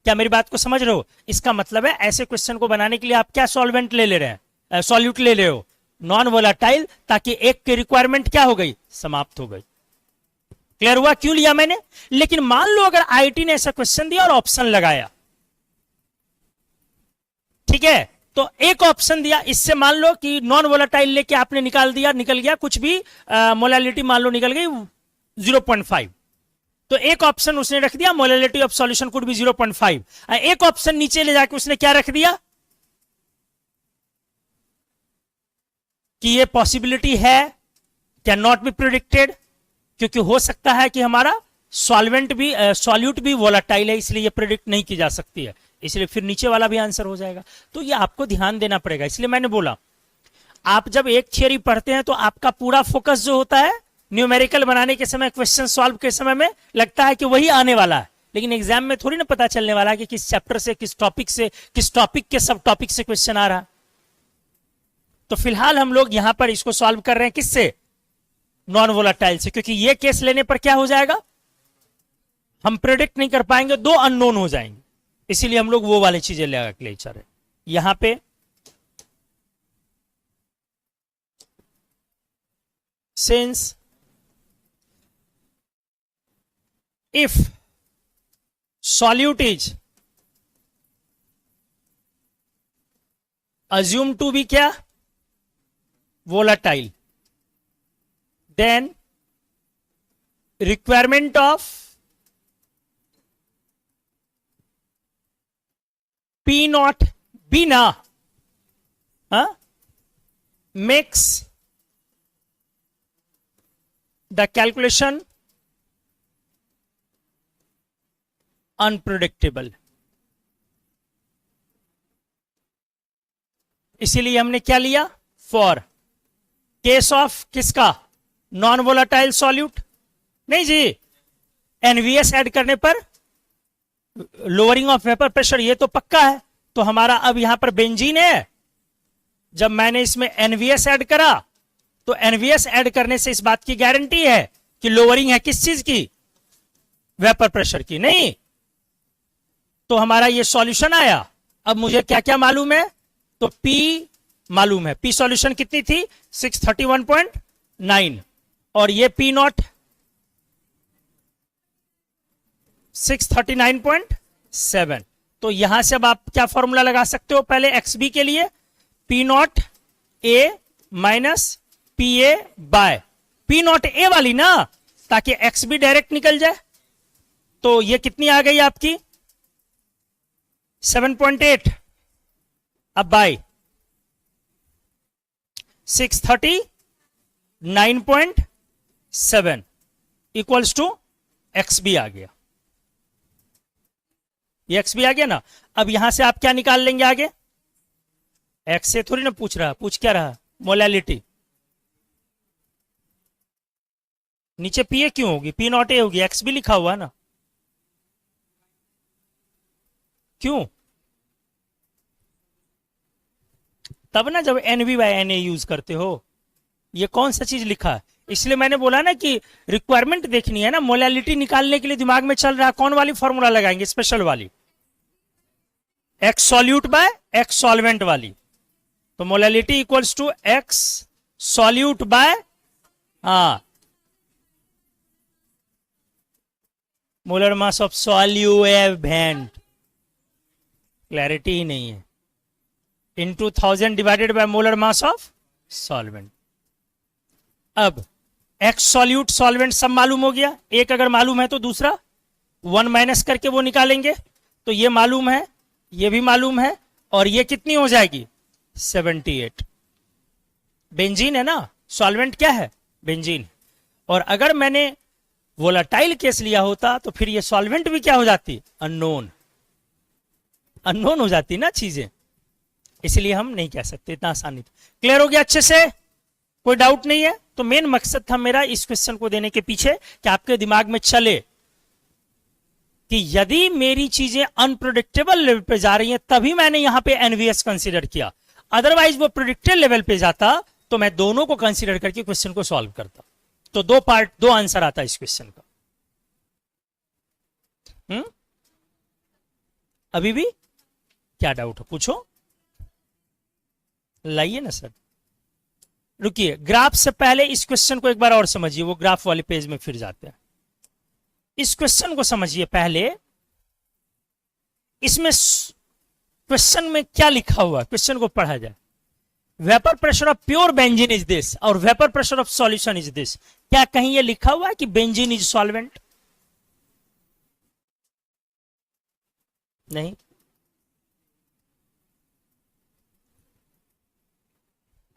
क्या मेरी बात को समझ रहे हो? इसका मतलब है ऐसे क्वेश्चन को बनाने के लिए आप क्या सॉल्वेंट ले रहे हैं, सॉल्यूट ले रहे हो नॉन वोलाटाइल, ताकि एक की रिक्वायरमेंट क्या हो गई समाप्त हो गई। क्लियर हुआ क्यों लिया मैंने? लेकिन मान लो अगर आईटी ने ऐसा क्वेश्चन दिया और ऑप्शन लगाया, ठीक है, तो एक ऑप्शन दिया, इससे मान लो कि नॉन वोलाटाइल लेके आपने निकाल दिया, निकल गया कुछ भी मोलालिटी मान लो निकल गई 0.5, तो एक ऑप्शन उसने रख दिया molality of solution could be 0.5, एक ऑप्शन नीचे ले जाके उसने क्या रख दिया कि ये पॉसिबिलिटी है, कैन नॉट बी प्रिडिक्टेड, क्योंकि हो सकता है कि हमारा सॉल्वेंट भी सॉल्यूट भी वोलाटाइल है, इसलिए ये प्रिडिक्ट नहीं की जा सकती है, इसलिए फिर नीचे वाला भी आंसर हो जाएगा। तो ये आपको ध्यान देना पड़ेगा, इसलिए मैंने बोला आप जब एक थियरी पढ़ते हैं तो आपका पूरा फोकस जो होता है न्यूमेरिकल बनाने के समय, क्वेश्चन सॉल्व के समय में लगता है कि वही आने वाला है, लेकिन एग्जाम में थोड़ी ना पता चलने वाला है कि किस चैप्टर से, किस टॉपिक के सब टॉपिक से क्वेश्चन आ रहा है। तो फिलहाल हम लोग यहां पर इसको सॉल्व कर रहे हैं किससे? नॉन वोलाटाइल से, क्योंकि ये केस लेने पर क्या हो जाएगा, हम प्रेडिक्ट नहीं कर पाएंगे, दो अननोन हो जाएंगे, इसीलिए हम लोग वो वाली चीजें ले चल रहे। यहां पे since if solute is assume to be क्या volatile, then requirement of P naught B na makes the calculation unpredictable। इसीलिए हमने क्या लिया? फॉर केस ऑफ किसका? Non volatile solute. नहीं जी, एनवीएस ऐड करने पर लोअरिंग ऑफ वेपर प्रेशर, ये तो पक्का है। तो हमारा अब यहां पर बेंजीन है, जब मैंने इसमें एनवीएस ऐड करा तो एनवीएस ऐड करने से इस बात की गारंटी है कि लोअरिंग है किस चीज की? वेपर प्रेशर की। नहीं तो हमारा ये सॉल्यूशन आया। अब मुझे क्या क्या मालूम है? तो P मालूम है, P सॉल्यूशन कितनी थी? 631.9 और ये P नॉट 639.7। तो यहां से अब आप क्या फॉर्मूला लगा सकते हो? पहले XB के लिए P not A minus PA by P not A वाली ना, ताकि XB डायरेक्ट निकल जाए। तो ये कितनी आ गई आपकी? 7.8 अब बाय 639.7 इक्वल्स टू XB आ गया। ये XB आ गया ना। अब यहां से आप क्या निकाल लेंगे आगे? X से थोड़ी ना पूछ रहा, पूछ क्या रहा? मोलालिटी। नीचे पी ए क्यों होगी, पी नॉट ए होगी, एक्स भी लिखा हुआ है ना, क्यों? तब ना जब N V by N A use करते हो, ये कौन सा चीज लिखा है? इसलिए मैंने बोला ना कि रिक्वायरमेंट देखनी है ना, मोलैलिटी निकालने के लिए दिमाग में चल रहा है कौन वाली फॉर्मूला लगाएंगे, स्पेशल वाली, X solute by X solvent वाली। तो molality equals to X solute by, हाँ, molar mass of solvent, clarity ही नहीं है, into 1000 divided by molar mass of solvent. अब एक्स सॉल्यूट सॉल्वेंट सब मालूम हो गया, एक अगर मालूम है तो दूसरा 1 माइनस करके वो निकालेंगे, तो ये मालूम है, ये भी मालूम है, और ये कितनी हो जाएगी 78। बेंजीन है ना, सॉल्वेंट क्या है, बेंजीन। और अगर मैंने वोलाटाइल केस लिया होता तो फिर ये सॉल्वेंट भी क्या हो जाती, अननोन, अननोन हो जाती ना चीजें, इसलिए हम नहीं कह सकते, इतना आसानी। क्लियर हो गया अच्छे से, कोई डाउट नहीं है? तो मेन मकसद था मेरा इस क्वेश्चन को देने के पीछे कि आपके दिमाग में चले कि यदि मेरी चीजें अनप्रोडिक्टेबल लेवल पे जा रही हैं तभी मैंने यहां पे एनवीएस कंसीडर किया, अदरवाइज वो प्रोडिक्टेड लेवल पे जाता तो मैं दोनों को कंसीडर करके क्वेश्चन को सॉल्व करता। तो दो पार्ट, दो आंसर आता इस क्वेश्चन का। अभी भी क्या डाउट है पूछो, लाइए ना सर। रुकिए, ग्राफ से पहले इस क्वेश्चन को एक बार और समझिए, वो ग्राफ वाले पेज में फिर जाते हैं। इस क्वेश्चन को समझिए पहले, इसमें क्वेश्चन में क्या लिखा हुआ है, क्वेश्चन को पढ़ा जाए। Vapour pressure of pure benzene is this और vapour pressure of solution is this. क्या कहीं ये लिखा हुआ है कि बेंजीन इज सॉल्वेंट? नहीं,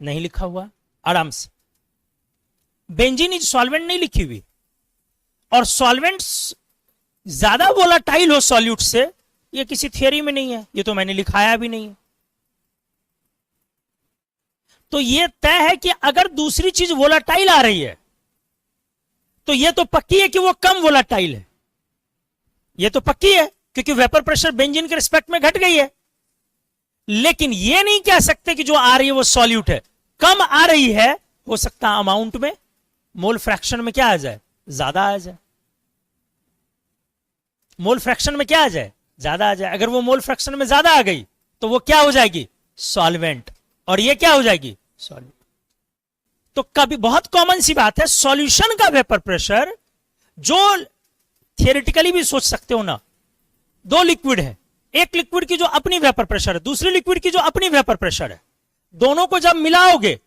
नहीं लिखा हुआ। आराम से बेंजीन इज सॉल्वेंट नहीं लिखी हुई, और सॉल्वेंट ज्यादा वोलाटाइल हो सॉल्यूट से, ये किसी थियरी में नहीं है, ये तो मैंने लिखाया भी नहीं है। तो ये तय है कि अगर दूसरी चीज वोलाटाइल आ रही है तो ये तो पक्की है कि वो कम वोलाटाइल है, ये तो पक्की है क्योंकि वेपर प्रेशर बेंजीन के रिस्पेक्ट में घट गई है। लेकिन ये नहीं कह सकते कि जो आ रही है वो सॉल्यूट है, कम आ रही है, हो सकता है अमाउंट में, मोल फ्रैक्शन में क्या आ जाए, ज्यादा आ जाए। मोल फ्रैक्शन में क्या आ जाए, ज्यादा आ जाए। अगर वो मोल फ्रैक्शन में ज्यादा आ गई तो वो क्या हो जाएगी, सॉल्वेंट, और ये क्या हो जाएगी, सॉल्यूट। तो कभी बहुत कॉमन सी बात है, सॉल्यूशन का वेपर प्रेशर, जो थियोरेटिकली भी सोच सकते हो ना, दो लिक्विड है, एक लिक्विड की जो अपनी वेपर प्रेशर है, दूसरी लिक्विड की जो अपनी वेपर प्रेशर है, दोनों को जब मिलाओगे,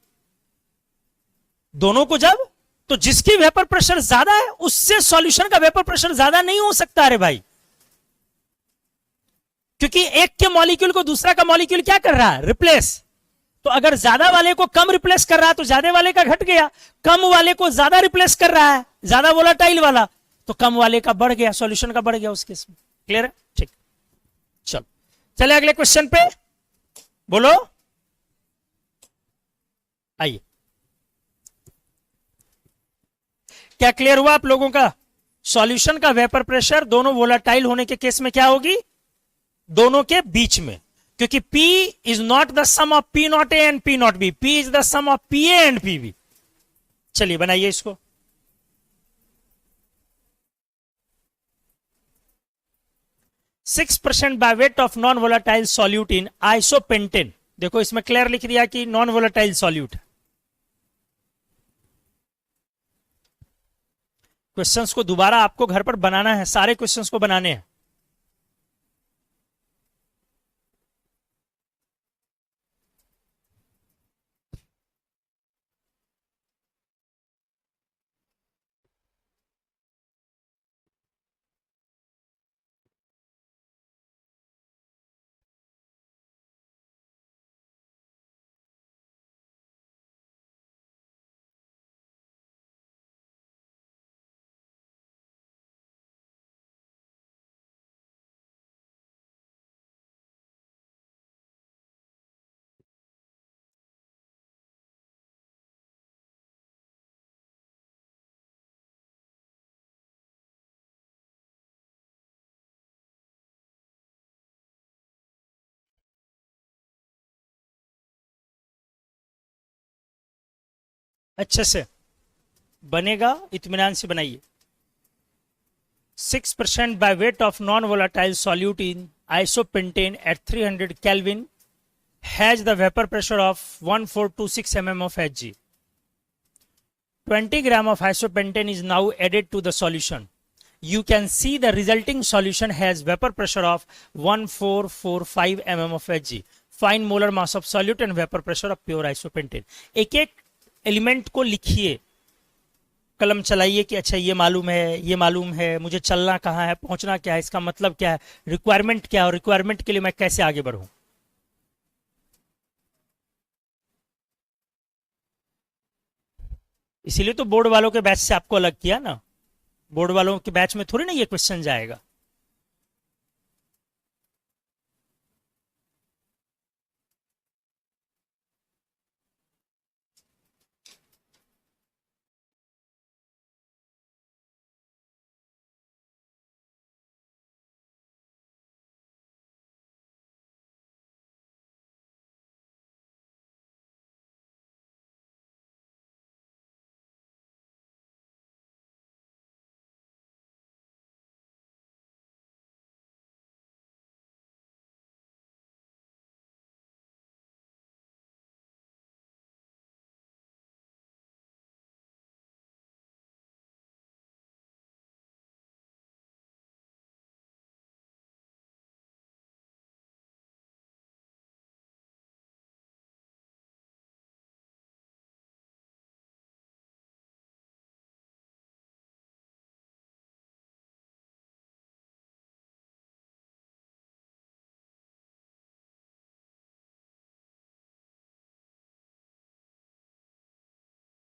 दोनों को जब, तो जिसकी वेपर प्रेशर ज्यादा है उससे सॉल्यूशन का वेपर प्रेशर ज्यादा नहीं हो सकता। अरे भाई, क्योंकि एक के मॉलिक्यूल को दूसरा का मॉलिक्यूल क्या कर रहा है, रिप्लेस। तो अगर ज्यादा वाले को कम रिप्लेस कर रहा है तो ज्यादा वाले का घट गया, कम वाले को ज्यादा रिप्लेस कर रहा है, ज्यादा वोलाटाइल वाला, तो कम वाले का बढ़ गया, सॉल्यूशन का बढ़ गया उस केस में। क्लियर है? ठीक, चलो चले अगले क्वेश्चन पे, बोलो, आइए। क्या क्लियर हुआ आप लोगों का? सॉल्यूशन का वेपर प्रेशर दोनों वोलाटाइल होने के केस में क्या होगी, दोनों के बीच में, क्योंकि P is not the sum of P not A and P not B, P is the sum of P A and P B. चलिए बनाइए इसको। 6% by weight of non volatile solute in isopentane. देखो इसमें clear लिख दिया कि non volatile solute. Questions को दोबारा आपको घर पर बनाना है, सारे क्वेश्चंस को बनाने हैं। अच्छे से बनेगा, इत्मीनान से बनाइए। 6% by weight of non-volatile solute in isopentane at 300 Kelvin has the vapor pressure of 1426 mm of Hg. 20 gram of isopentane is now added to the solution. You can see the resulting solution has vapor pressure of 1445 mm of Hg. Find molar mass of solute and vapor pressure of pure isopentane. एक एक element को लिखिए, कलम चलाइए कि अच्छा ये मालूम है, मुझे चलना कहाँ है, पहुंचना क्या है, इसका मतलब क्या है, रिक्वायरमेंट क्या है और रिक्वायरमेंट के लिए मैं कैसे आगे बढ़ूं। इसीलिए तो बोर्ड वालों के बैच से आपको अलग किया ना, बोर्ड वालों के बैच में थोड़ी ना ये क्वेश्चन जाएगा।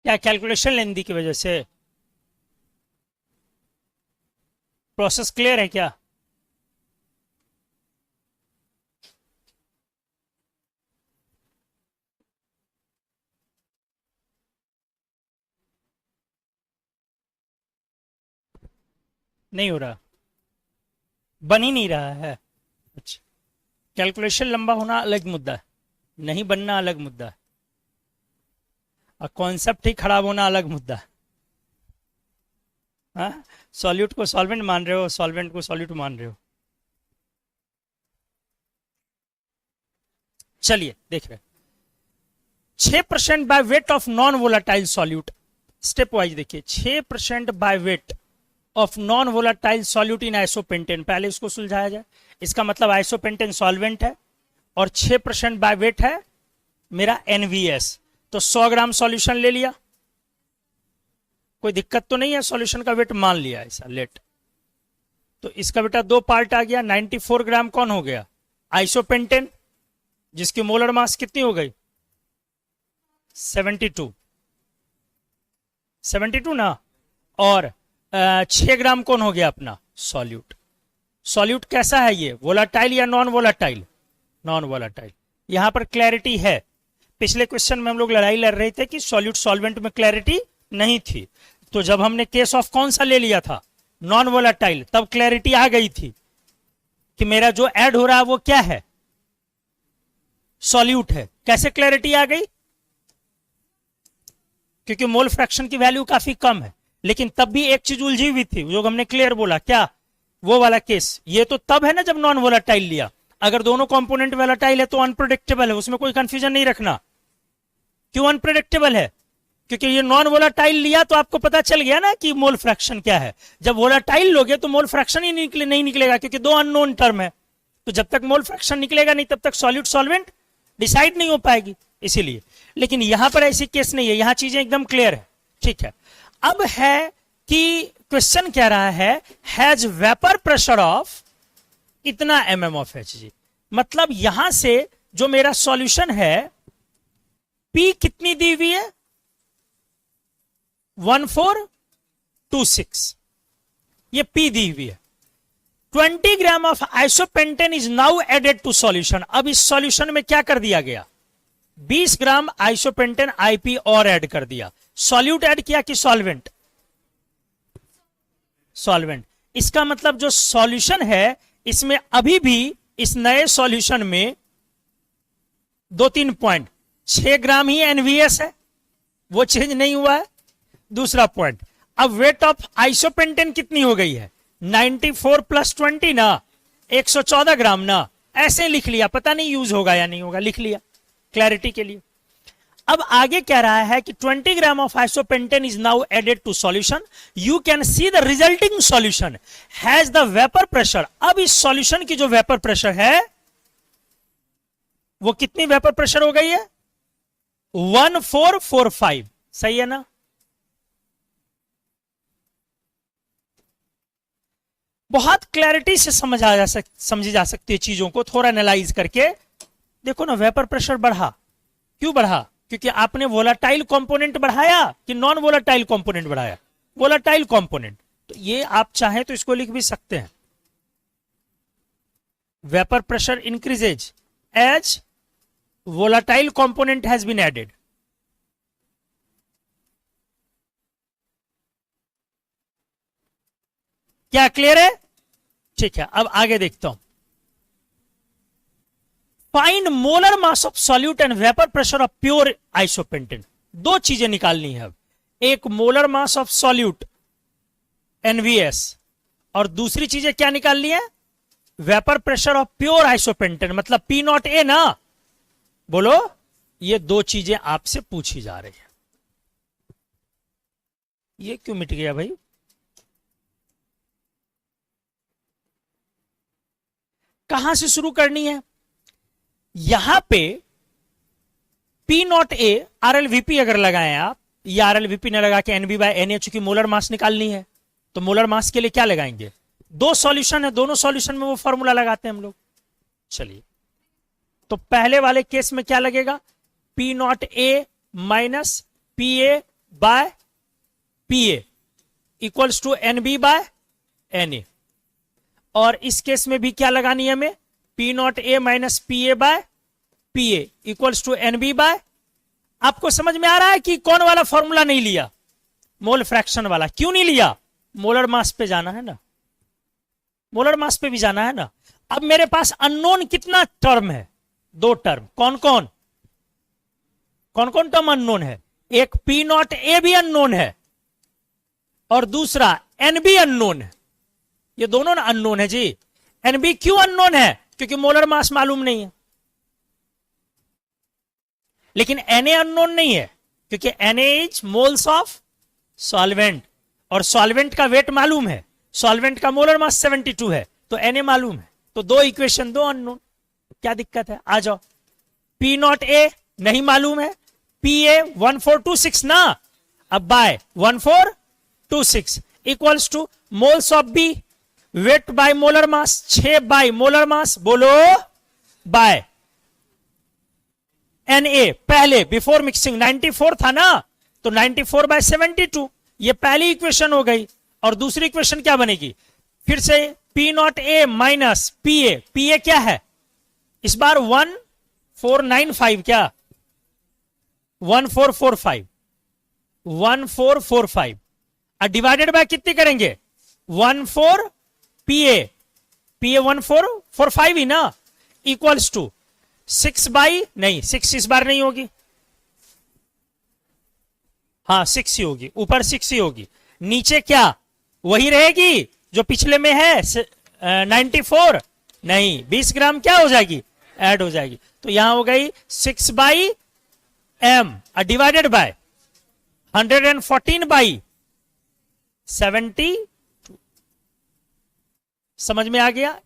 क्या कैलकुलेशन लेंदी की वजह से? प्रोसेस क्लियर है क्या? नहीं हो रहा, बन ही नहीं रहा है। अच्छा, कैलकुलेशन लंबा होना अलग मुद्दा है, नहीं बनना अलग मुद्दा है, और कॉन्सेप्ट ही खराब होना अलग मुद्दा है। हाँ, सॉल्यूट को सॉल्वेंट मान रहे हो, सॉल्वेंट को सॉल्यूट मान रहे हो। चलिए देख रहे, 6% by weight of non volatile solute, step wise देखिए। 6% by weight of non volatile solute in isopentane, पहले इसको सुलझाया जाए। इसका मतलब आइसोपेंटेन सॉल्वेंट है और 6% बाय वेट है मेरा एनवीएस, तो 100 ग्राम सॉल्यूशन ले लिया, कोई दिक्कत तो नहीं है, सॉल्यूशन का वेट मान लिया ऐसा, लेट। तो इसका बेटा दो पार्ट आ गया, 94 ग्राम कौन हो गया? आइसोपेंटेन, जिसकी मोलर मास कितनी हो गई? 72 ना, और 6 ग्राम कौन हो गया अपना? सॉल्यूट। सॉल्यूट कैसा है ये, वोलाटाइल या नॉन वोलाटाइल? Non volatile. यहां पर क्लैरिटी है, पिछले क्वेश्चन में हम लोग लड़ाई लड़ रहे थे कि सॉल्यूट सॉल्वेंट में क्लैरिटी नहीं थी, तो जब हमने केस ऑफ कौन सा ले लिया था? नॉन वोलाटाइल, तब क्लैरिटी आ गई थी कि मेरा जो ऐड हो रहा है वो क्या है? सॉल्यूट है। कैसे क्लैरिटी आ गई? क्योंकि मोल फ्रैक्शन की वैल्यू काफी कम है, लेकिन तब भी एक चीज उलझी हुई थी जो हमने क्लियर बोला, क्या? वो वाला केस। ये तो तब है ना जब नॉन वोलाटाइल लिया, अगर दोनों कंपोनेंट वोलाटाइल है तो अनप्रेडिक्टेबल है, उसमें कोई कंफ्यूजन नहीं रखना। क्यों अनप्रेडिक्टेबल है? क्योंकि ये नॉन वोलाटाइल लिया तो आपको पता चल गया ना कि मोल फ्रैक्शन क्या है। जब वोलाटाइल लोगे तो मोल फ्रैक्शन ही नहीं निकलेगा, क्योंकि दो अननोन टर्म है, तो जब तक मोल फ्रैक्शन निकलेगा नहीं तब तक सॉल्यूट सॉल्वेंट डिसाइड नहीं हो पाएगी, इसीलिए। लेकिन यहां पर ऐसी केस नहीं है, यहां चीजें एकदम क्लियर है, ठीक है। अब है कि क्वेश्चन कह रहा है हैज वेपर प्रेशर ऑफ इतना mm ऑफ Hg, मतलब यहां से जो मेरा सॉल्यूशन है P कितनी दी हुई है? 1426, ये P दी हुई है। 20 gram of isopentane is now added to solution. अब इस सॉल्यूशन में क्या कर दिया गया? 20 ग्राम आइसोपेंटेन IP और ऐड कर दिया। सॉल्यूट ऐड किया कि सॉल्वेंट? सॉल्वेंट। इसका मतलब जो सॉल्यूशन है इसमें अभी भी इस नए सॉल्यूशन में 2-3 पॉइंट, 6 ग्राम ही एनवीएस है, वो चेंज नहीं हुआ है। दूसरा पॉइंट, अब वेट ऑफ आइसोपेंटेन कितनी हो गई है? 94 प्लस 20 ना, 114 ग्राम ना। ऐसे लिख लिया, पता नहीं यूज होगा या नहीं होगा, लिख लिया क्लैरिटी के लिए। अब आगे कह रहा है कि 20 gram of isopentane is now added to solution, you can see the resulting solution has the vapour pressure. अब इस सॉल्यूशन की जो वेपर प्रेशर है वो कितनी वेपर प्रेशर हो गई है? 1445। सही है ना? बहुत क्लैरिटी से समझी जा सकती है चीजों को, थोड़ा एनालाइज करके देखो ना। वेपर प्रेशर बढ़ा, क्यों बढ़ा? क्योंकि आपने वोलाटाइल कंपोनेंट बढ़ाया कि नॉन वोलाटाइल कंपोनेंट बढ़ाया? Volatile component. तो ये आप चाहें तो इसको लिख भी सकते हैं, vapour pressure increases as volatile component has been added। क्या क्लियर है? ठीक है, अब आगे देखता हूं। Find molar mass of solute and vapour pressure of pure isopentane. दो चीजें निकालनी है अब, एक molar mass of solute NVS और दूसरी चीजें क्या निकालनी है? Vapour pressure of pure isopentane, मतलब P0A ना। बोलो, ये दो चीजें आपसे पूछी जा रही है। ये क्यों मिट गया भाई? कहां से शुरू करनी है? यहां पे P0A RLVP अगर लगाएं आप, या RLVP ने लगा के NB/Na, चूंकि मोलर मास निकालनी है तो मोलर मास के लिए क्या लगाएंगे? दो सॉल्यूशन है, दोनों सॉल्यूशन में वो फॉर्मूला लगाते हैं हम लोग। चलिए, तो पहले वाले केस में क्या लगेगा? P0A minus PA/PA equals to NB/Na। और इस केस में भी क्या लगानी है हमें? P0A minus PA/PA equals to NB/। आपको समझ में आ रहा है कि कौन वाला फॉर्मूला नहीं लिया? मोल फ्रैक्शन वाला। क्यों नहीं लिया? मोलर मास पे जाना है ना, मोलर मास पे भी जाना है ना। अब मेरे पास अननोन कितना टर्म है? दो टर्म। कौन कौन टर्म अननोन है? एक P0A भी अननोन है और दूसरा NB अननोन है। ये दोनों ना अननोन है जी। NB क्यों अननोन है? क्योंकि मोलर मास मालूम नहीं है। लेकिन Na अननोन नहीं है क्योंकि Na is moles of solvent, और सॉल्वेंट का वेट मालूम है। सॉल्वेंट का मोलर मास 72 है, तो Na मालूम है। तो दो इक्वेशन, दो अननोन। क्या दिक्कत है? आ जाओ। P0A नहीं मालूम है, PA 1426 ना, अब by 1426 equals to moles of B, weight by molar mass, 6 by molar mass, बोलो, बाय Na। पहले बिफोर मिक्सिंग 94 था ना, तो 94/72 ये पहली इक्वेशन हो गई। और दूसरी इक्वेशन क्या बनेगी? फिर से P0A माइनस PA क्या है इस बार? 1495 क्या? 1445 डिवाइडेड बाय कितनी करेंगे? 14 PA 1445 ही ना, इक्वल्स टू 6 बाई, नहीं 6 इस बार नहीं होगी, हाँ 6 ही होगी, ऊपर 6 ही होगी, नीचे क्या वही रहेगी जो पिछले में है 94, नहीं 20 ग्राम क्या हो जाएगी? ऐड हो जाएगी। तो यहां हो गई 6/m डिवाइडेड बाय 114/72। समझ में आ गया?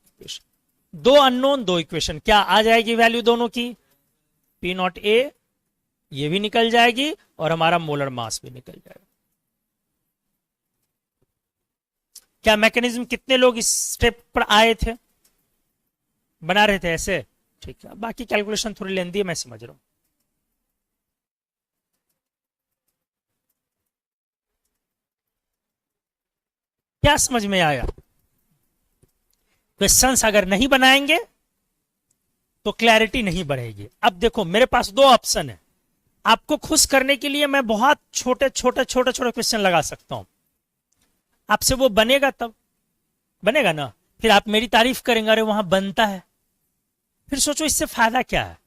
दो अननोन, दो इक्वेशन, क्या आ जाएगी वैल्यू दोनों की? P0A ये भी निकल जाएगी और हमारा मोलर मास भी निकल जाएगा। क्या मैकेनिज्म, कितने लोग इस स्टेप पर आए थे, बना रहे थे ऐसे? ठीक है, बाकी कैलकुलेशन थोड़ी लेंदी है, मैं समझ रहा हूं। क्या समझ में आया? क्वेश्चंस अगर नहीं बनाएंगे तो क्लैरिटी नहीं बढ़ेगी। अब देखो मेरे पास दो ऑप्शन है, आपको खुश करने के लिए मैं बहुत छोटे छोटे क्वेश्चन लगा सकता हूं, आपसे वो बनेगा तब, बनेगा ना, फिर आप मेरी तारीफ करेंगे, अरे वहां बनता है। फिर सोचो इससे फायदा क्या है?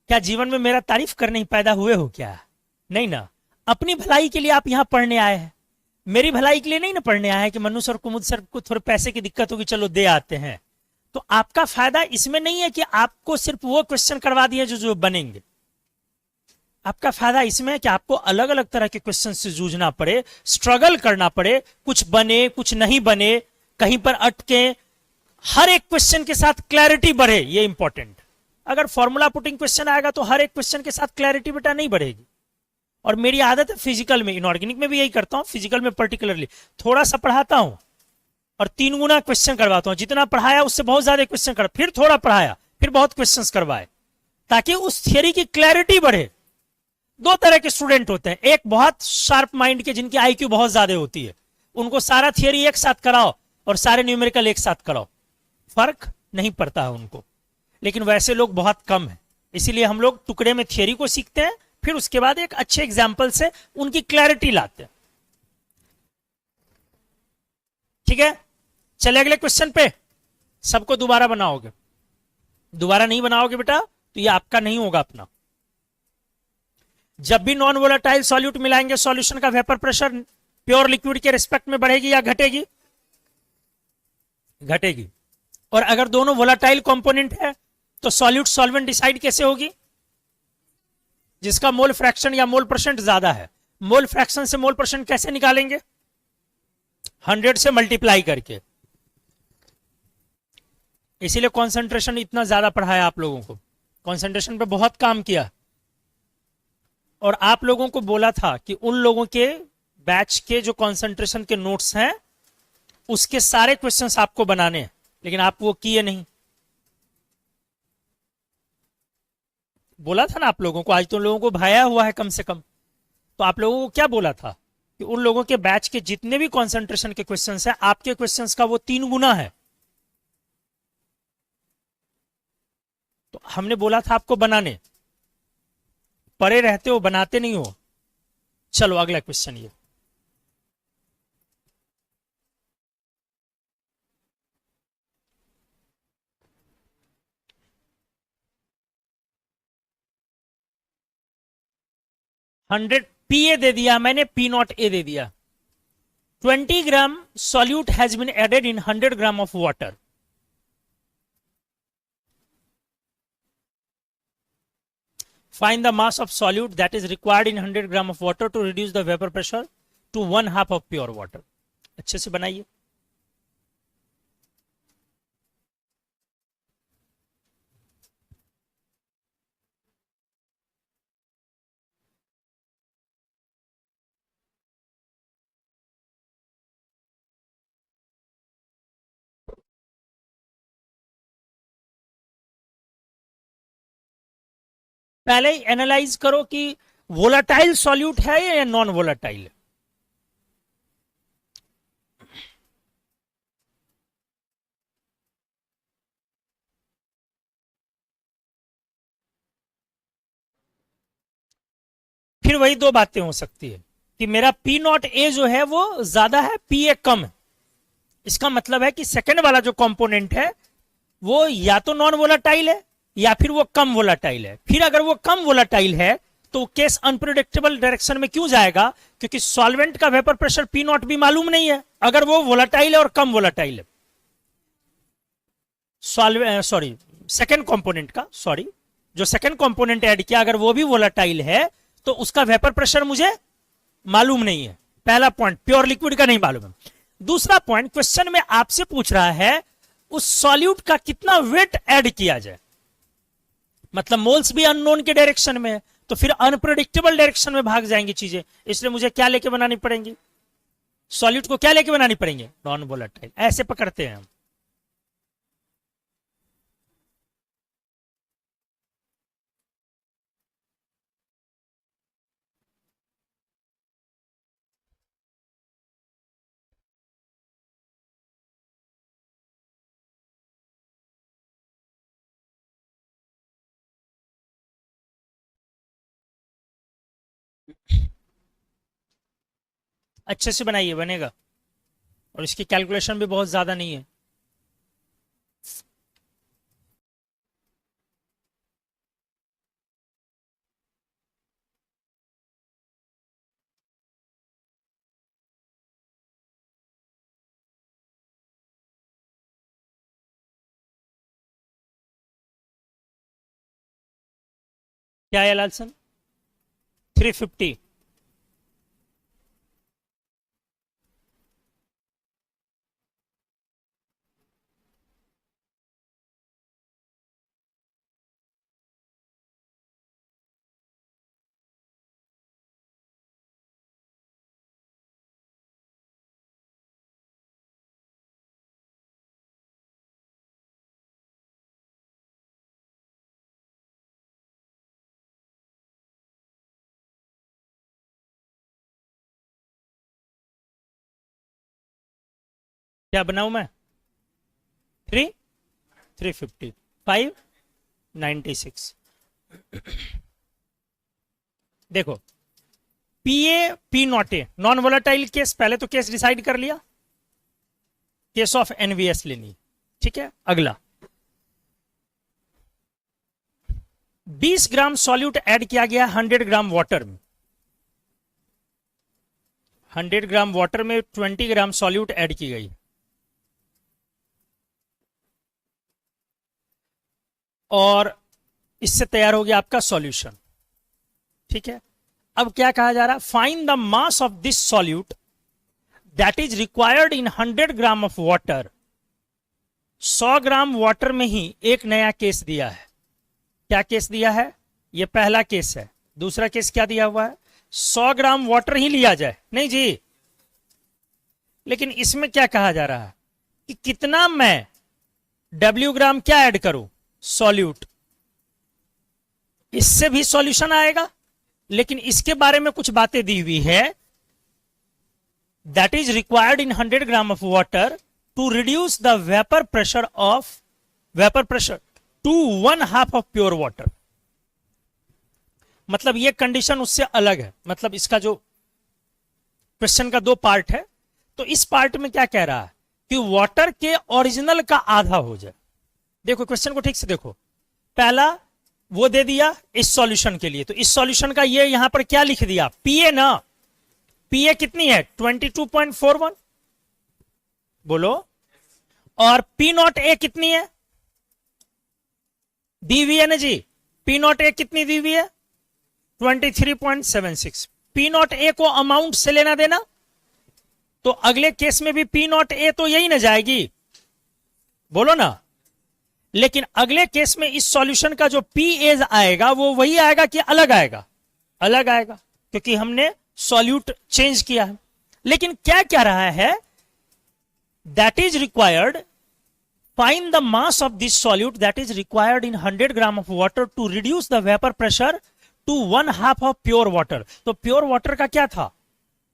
क्या जीवन में मेरा तारीफ करने ही पैदा हुए हो क्या? नहीं ना। अपनी भलाई के लिए आप यहां पढ़ने आए हैं, मेरी भलाई के लिए नहीं ना पढ़ने आए हैं कि मनु सर कुमुद सर को थोड़े पैसे की दिक्कत होगी चलो दे आते हैं। तो आपका फायदा इसमें नहीं है कि आपको सिर्फ वो क्वेश्चन करवा दिए जो जो बनेंगे, आपका फायदा इसमें है कि आपको अलग अलग तरह के क्वेश्चन से जूझना पड़े, स्ट्रगल करना पड़े, कुछ बने कुछ नहीं बने, कहीं पर अटके, हर एक क्वेश्चन के साथ क्लैरिटी बढ़े, ये इंपॉर्टेंट। अगर फॉर्मूला पुटिंग क्वेश्चन आएगा तो हर एक क्वेश्चन के साथ क्लैरिटी बेटा नहीं बढ़ेगी। और मेरी आदत है फिजिकल में, इनऑर्गेनिक में भी यही करता हूं, फिजिकल में पर्टिकुलरली थोड़ा सा पढ़ाता हूं और 3 गुना क्वेश्चन करवाता हूं, जितना पढ़ाया उससे बहुत ज्यादा क्वेश्चन कर, फिर थोड़ा पढ़ाया फिर बहुत क्वेश्चन करवाए, ताकि उस थियरी की क्लैरिटी बढ़े। 2 तरह के स्टूडेंट होते हैं, एक बहुत शार्प माइंड के जिनकी आईक्यू बहुत ज्यादा होती है, उनको सारा थियरी एक साथ कराओ और सारे न्यूमेरिकल एक साथ कराओ, फर्क नहीं पड़ता है उनको। लेकिन वैसे लोग बहुत कम हैं, इसीलिए हम लोग टुकड़े में थियरी को सीखते हैं, फिर उसके बाद एक अच्छे एग्जाम्पल से उनकी क्लैरिटी लाते हैं। ठीक है, चले अगले क्वेश्चन पे। सबको दोबारा बनाओगे, दोबारा नहीं बनाओगे बेटा तो ये आपका नहीं होगा अपना। जब भी नॉन वोलेटाइल सॉल्यूट मिलाएंगे, सॉल्यूशन का वेपर प्रेशर प्योर लिक्विड के रिस्पेक्ट में बढ़ेगी या घटेगी? घटेगी। और अगर दोनों वोलेटाइल कंपोनेंट है तो सॉल्यूट सॉल्वेंट डिसाइड कैसे होगी? जिसका मोल फ्रैक्शन या मोल परसेंट ज्यादा है। मोल फ्रैक्शन से मोल परसेंट कैसे निकालेंगे? 100 से मल्टीप्लाई करके। इसीलिए कॉन्सेंट्रेशन इतना ज्यादा पढ़ाया आप लोगों को, कॉन्सेंट्रेशन पे बहुत काम किया। और आप लोगों को बोला था कि उन लोगों के बैच के जो कॉन्सेंट्रेशन के नोट्स हैं उसके सारे क्वेश्चंस आपको बनाने हैं, लेकिन आप वो किए नहीं। बोला था ना आप लोगों को, आज तो लोगों को भाया हुआ है कम से कम। तो आप लोगों को क्या बोला था कि उन लोगों के बैच के जितने भी कॉन्सेंट्रेशन के क्वेश्चंस हैं, आपके क्वेश्चंस का वो 3 गुना है। तो हमने बोला था आपको बनाने, परे रहते हो, बनाते नहीं हो। चलो अगला क्वेश्चन ये। हंड्रेड पी ए दे दिया मैंने, पी नॉट ए दे दिया। 20 gram solute has been added in 100 gram of water. Find the mass of solute that is required in 100 gram of water to reduce the vapor pressure to 1/2 of pure water। अच्छे से बनाइए। पहले ही analyse करो कि volatile solute है या non volatile है। फिर वही 2 बातें हो सकती है कि मेरा पी नॉट ए जो है वो ज्यादा है, पी ए कम है। इसका मतलब है कि सेकंड वाला जो कंपोनेंट है वो या तो नॉन वोलाटाइल है या फिर वो कम वोलाटाइल है। फिर अगर वो कम वोलाटाइल है तो केस अनप्रिडिक्टेबल डायरेक्शन में क्यों जाएगा? क्योंकि सॉल्वेंट का वेपर प्रेशर पी नॉट भी मालूम नहीं है अगर वो वोलाटाइल है और कम वोलाटाइल है। सॉरी सेकेंड कंपोनेंट का, सॉरी जो सेकेंड कंपोनेंट ऐड किया अगर वो भी वोलाटाइल है तो उसका वेपर प्रेशर मुझे मालूम नहीं है। पहला पॉइंट, प्योर लिक्विड का नहीं मालूम है। दूसरा पॉइंट, क्वेश्चन में आपसे पूछ रहा है उस सॉल्यूट का कितना वेट ऐड किया जाए, मतलब मोल्स भी अननोन के डायरेक्शन में है तो फिर अनप्रेडिक्टेबल डायरेक्शन में भाग जाएंगी चीजें। इसलिए मुझे क्या लेके बनानी पड़ेंगी? सॉल्यूट को क्या लेके बनानी पड़ेंगे? Non volatile. ऐसे पकड़ते हैं हम। अच्छे से बनाइए, बनेगा। और इसकी कैलकुलेशन भी बहुत ज्यादा नहीं है। क्या है लालसन? 350। क्या बनाऊं मैं? 350, 596। देखो, P A P not a non volatile case, पहले तो केस डिसाइड कर लिया, केस ऑफ एनवीएस लेनी। ठीक है, अगला 20 ग्राम सॉल्यूट ऐड किया गया 100 ग्राम वाटर में। 100 ग्राम वाटर में 20 ग्राम सॉल्यूट ऐड की गई और इससे तैयार हो गया आपका सॉल्यूशन। ठीक है, अब क्या कहा जा रहा है? Find the mass of this solute that is required in 100 gram of water. 100 gram water में ही एक नया केस दिया है। क्या केस दिया है? ये पहला केस है। दूसरा केस क्या दिया हुआ है? 100 ग्राम वाटर ही लिया जाए। नहीं जी, लेकिन इसमें क्या कहा जा रहा है कि कितना मैं W ग्राम क्या ऐड करूं? सॉल्यूट। इससे भी सॉल्यूशन आएगा, लेकिन इसके बारे में कुछ बातें दी हुई है। That is required in 100 gram of water to reduce the vapour pressure to 1/2 of pure water. मतलब ये कंडीशन उससे अलग है। मतलब इसका जो क्वेश्चन का दो पार्ट है, तो इस पार्ट में क्या कह रहा है कि वाटर के ओरिजिनल का आधा हो जाए। देखो क्वेश्चन को ठीक से देखो, पहला वो दे दिया इस सॉल्यूशन के लिए, तो इस सॉल्यूशन का ये यहां पर क्या लिख दिया? पीए ना। पीए कितनी है? 22.41। बोलो। और पी नॉट ए कितनी है? दी हुई है ना जी। पी नॉट ए कितनी दी हुई है? 23.76। पी नॉट ए को अमाउंट से लेना देना, तो अगले केस में भी पी नॉट ए तो यही ना जाएगी, बोलो ना। लेकिन अगले केस में इस सॉल्यूशन का जो पी एज आएगा वो वही आएगा कि अलग आएगा? अलग आएगा, क्योंकि हमने सॉल्यूट चेंज किया है। लेकिन क्या क्या रहा है? That is required, find the mass of this solute that is required in 100 gram of water to reduce the vapour pressure to 1/2 of pure water. तो प्योर वाटर का क्या था?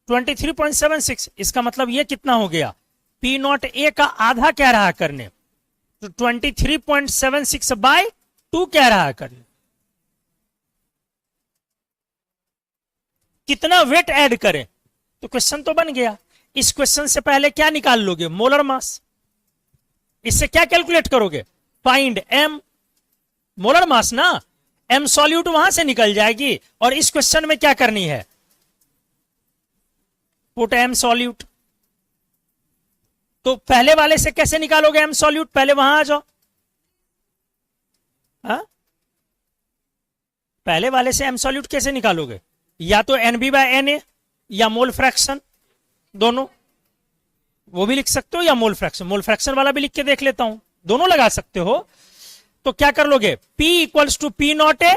23.76। इसका मतलब ये कितना हो गया? पी नॉट ए का आधा कह रहा करने, तो 23.76 बाय 2 कह रहा करने। कितना वेट ऐड करें? तो क्वेश्चन तो बन गया। इस क्वेश्चन से पहले क्या निकाल लोगे? Molar mass. इससे क्या कैलकुलेट करोगे? फाइंड एम, मोलर मास ना। एम सॉल्यूट वहां से निकल जाएगी, और इस क्वेश्चन में क्या करनी है? Put M solute. तो पहले वाले से कैसे निकालोगे एम सॉल्यूट? पहले वहां आ जाओ। हा? पहले वाले से एम सॉल्यूट कैसे निकालोगे? या तो NB/Na या मोल फ्रैक्शन, दोनों। वो भी लिख सकते हो, या मोल फ्रैक्शन। मोल फ्रैक्शन वाला भी लिख के देख लेता हूं, दोनों लगा सकते हो। तो क्या कर लोगे? P equals to P not A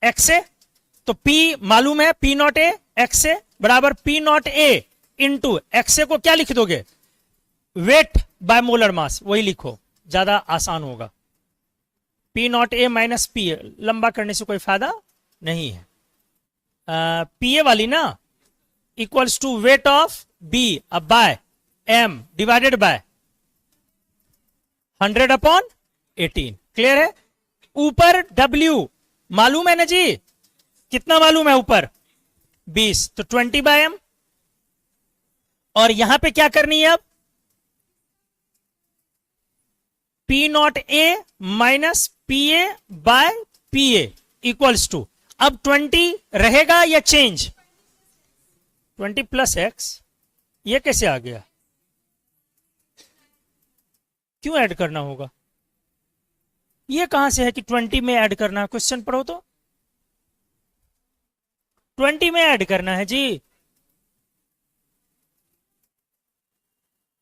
X A. तो P मालूम है, P not A X A बराबर P not A into X A को क्या लिख दोगे? Weight by molar mass. वही लिखो, ज्यादा आसान होगा। P not A minus P A, लंबा करने से कोई फायदा नहीं है। पी ए वाली ना equals to weight of B by M divided by 100/18। Clear है? ऊपर W मालूम है ना जी? कितना मालूम है ऊपर? 20, तो 20/m। और यहां पे क्या करनी है अब? P not A minus P A by P A equals to, अब 20 रहेगा या चेंज? 20 plus x. ये कैसे आ गया? क्यों ऐड करना होगा? ये कहां से है कि 20 में ऐड करना है? क्वेश्चन पढ़ो तो। 20 में ऐड करना है जी।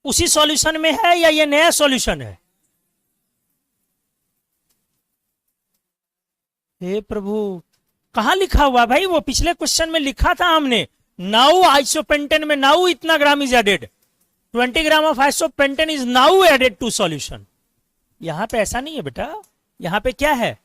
उसी सॉल्यूशन में है या ये नया सॉल्यूशन है? हे प्रभु, कहां लिखा हुआ भाई? वो पिछले क्वेश्चन में लिखा था हमने, नाउ आइसोपेंटेन में नाउ इतना gram is added, 20 gram of isopentane is now added to solution. यहां पे ऐसा नहीं है बेटा, यहां पे क्या है?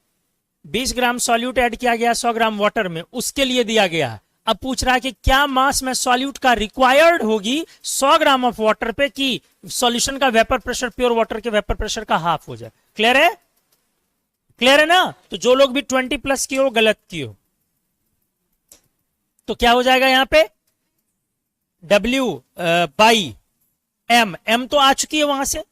20 ग्राम सॉल्यूट ऐड किया गया 100 ग्राम वाटर में, उसके लिए दिया गया। अब पूछ रहा है कि क्या मास में सॉल्यूट का रिक्वायर्ड होगी 100 ग्राम ऑफ वाटर पे कि सॉल्यूशन का वेपर प्रेशर प्योर वाटर के वेपर प्रेशर का हाफ हो जाए। क्लियर है? क्लियर है ना? तो जो लोग भी 20 प्लस किए हो गलत किए हो। तो क्या हो जाएगा यहां पे? W बाई M, M तो आ चुकी है वहां से,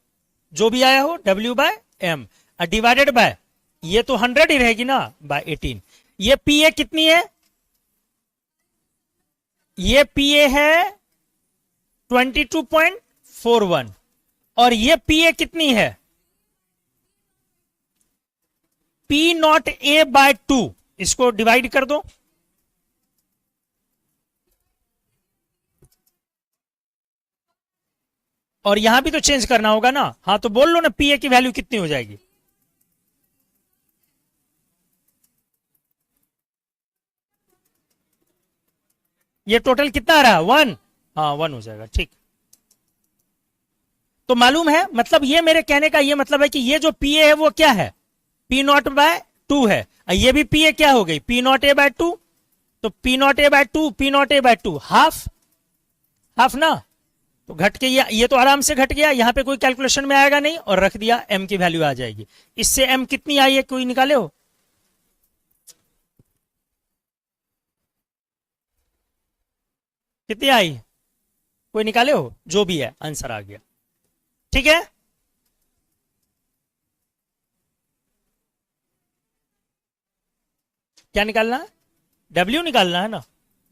जो भी आया हो W by M divided by, ये तो 100 ही रहेगी ना, बाय 18। ये PA कितनी है? ये PA है 22.41 और ये PA कितनी है? P नॉट A बाय 2, इसको डिवाइड कर दो। और यहां भी तो चेंज करना होगा ना। हाँ तो बोल लो ना PA की वैल्यू कितनी हो जाएगी? ये टोटल कितना आ रहा है? 1। हाँ 1 हो जाएगा, ठीक। तो मालूम है, मतलब ये मेरे कहने का ये मतलब है कि ये जो PA है वो क्या है? P नॉट बाय 2 है। ये भी PA क्या हो गई? P not A by 2। तो P not A by 2, P not A by 2 half, half ना। तो घट के ये तो आराम से घट गया, यहां पे कोई कैलकुलेशन में आएगा नहीं, और रख दिया, M की वैल्यू आ जाएगी। इससे M कितनी आई है कोई निकाले हो? कितनी आई कोई निकाले हो? जो भी है आंसर आ गया, ठीक है। क्या निकालना है? W निकालना है ना,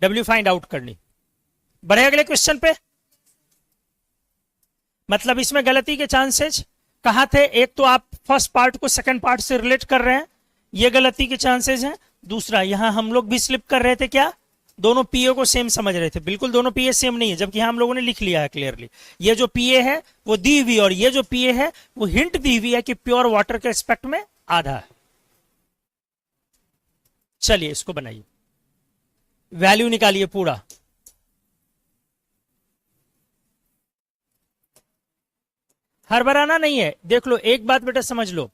W फाइंड आउट करनी। बढ़े अगले क्वेश्चन पे। मतलब इसमें गलती के चांसेस कहां थे? एक तो आप फर्स्ट पार्ट को सेकंड पार्ट से रिलेट कर रहे हैं, ये गलती के चांसेस हैं। दूसरा, यहां हम लोग भी स्लिप कर रहे थे, क्या दोनों पीए को सेम समझ रहे थे? बिल्कुल दोनों पीए सेम नहीं है, जबकि यहां हम लोगों ने लिख लिया है क्लियरली, ये जो पीए है वो दी हुई, और ये जो पीए है वो हिंट दी हुई है कि प्योर वाटर के रिस्पेक्ट में आधा है। चलिए इसको बनाइए, वैल्यू निकालिए पूरा। हड़बड़ाना नहीं है। देख लो एक बात बेटा समझ लो,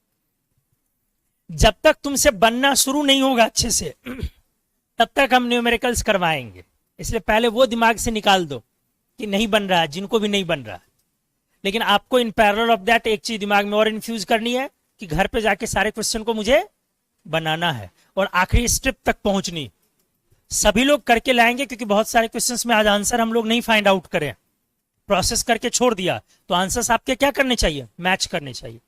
जब तक तुमसे बनना शुरू नहीं होगा अच्छे से तब तक हम न्यूमेरिकल्स करवाएंगे। इसलिए पहले वो दिमाग से निकाल दो कि नहीं बन रहा है, जिनको भी नहीं बन रहा है। लेकिन आपको इन पैरेलल ऑफ दैट एक चीज दिमाग में और इन्फ्यूज करनी है कि घर पे जाके सारे क्वेश्चन को मुझे बनाना है और आखिरी स्टेप तक पहुंचनी। सभी लोग करके लाएंगे, क्योंकि बहुत सारे क्वेश्चंस में आज आंसर हम लोग नहीं फाइंड आउट करें, प्रोसेस करके छोड़ दिया, तो आंसर्स आपके क्या करने चाहिए? मैच करने चाहिए।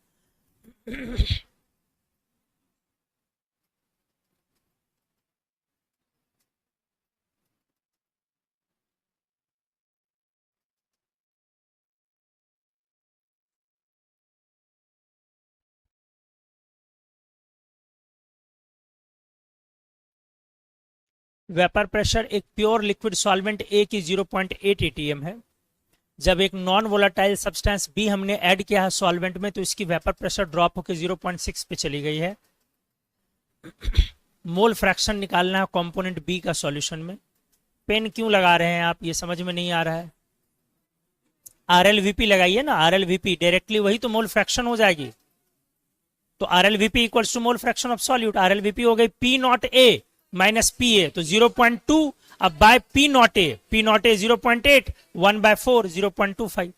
वेपर प्रेशर एक प्योर लिक्विड सॉल्वेंट ए की 0.8 एटीएम है। जब एक नॉन वोलाटाइल सब्सटेंस बी हमने ऐड किया है सॉल्वेंट में, तो इसकी वेपर प्रेशर ड्रॉप होकर 0.6 पे चली गई है। मोल फ्रैक्शन निकालना है कंपोनेंट बी का सॉल्यूशन में। पेन क्यों लगा रहे हैं आप, ये समझ में नहीं आ रहा है? RLVP लगाइए ना, RLVP डायरेक्टली वही तो मोल फ्रैक्शन हो जाएगी। तो RLVP equals to mole fraction of solute. RLVP हो गई P not A minus PA, तो 0.2। अब बाय P नॉट A 0.8, 1/4 0.25।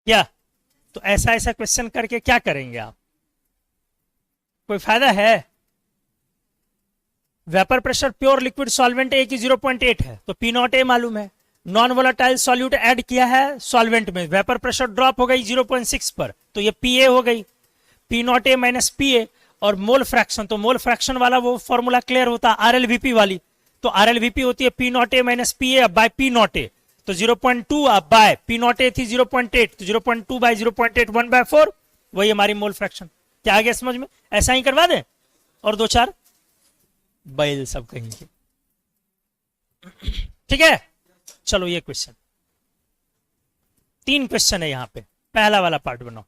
क्या तो ऐसा ऐसा क्वेश्चन करके क्या करेंगे आप? कोई फायदा है? Vapour pressure pure liquid solvent A की 0.8 है, तो P नॉट A मालूम है। नॉन वोलाटाइल सॉल्यूट ऐड किया है सॉल्वेंट में, वेपर प्रेशर ड्रॉप हो गई 0.6 पर, तो ये PA हो गई, P not A minus PA। और मोल फ्रैक्शन, तो मोल फ्रैक्शन वाला वो फॉर्मूला क्लियर होता RLVP वाली, तो RLVP होती है P not A minus P A by P not A, तो 0.2 बाय P नॉट ए थी 0.8, तो 0.2 बाय 0.8 1/4, वही हमारी मोल फ्रैक्शन। क्या आ गया समझ में? ऐसा ही करवा दें और 2-4 बैल सब कहेंगे। ठीक है, चलो ये क्वेश्चन, 3 क्वेश्चन है यहां पे, पहला वाला पार्ट बनाओ।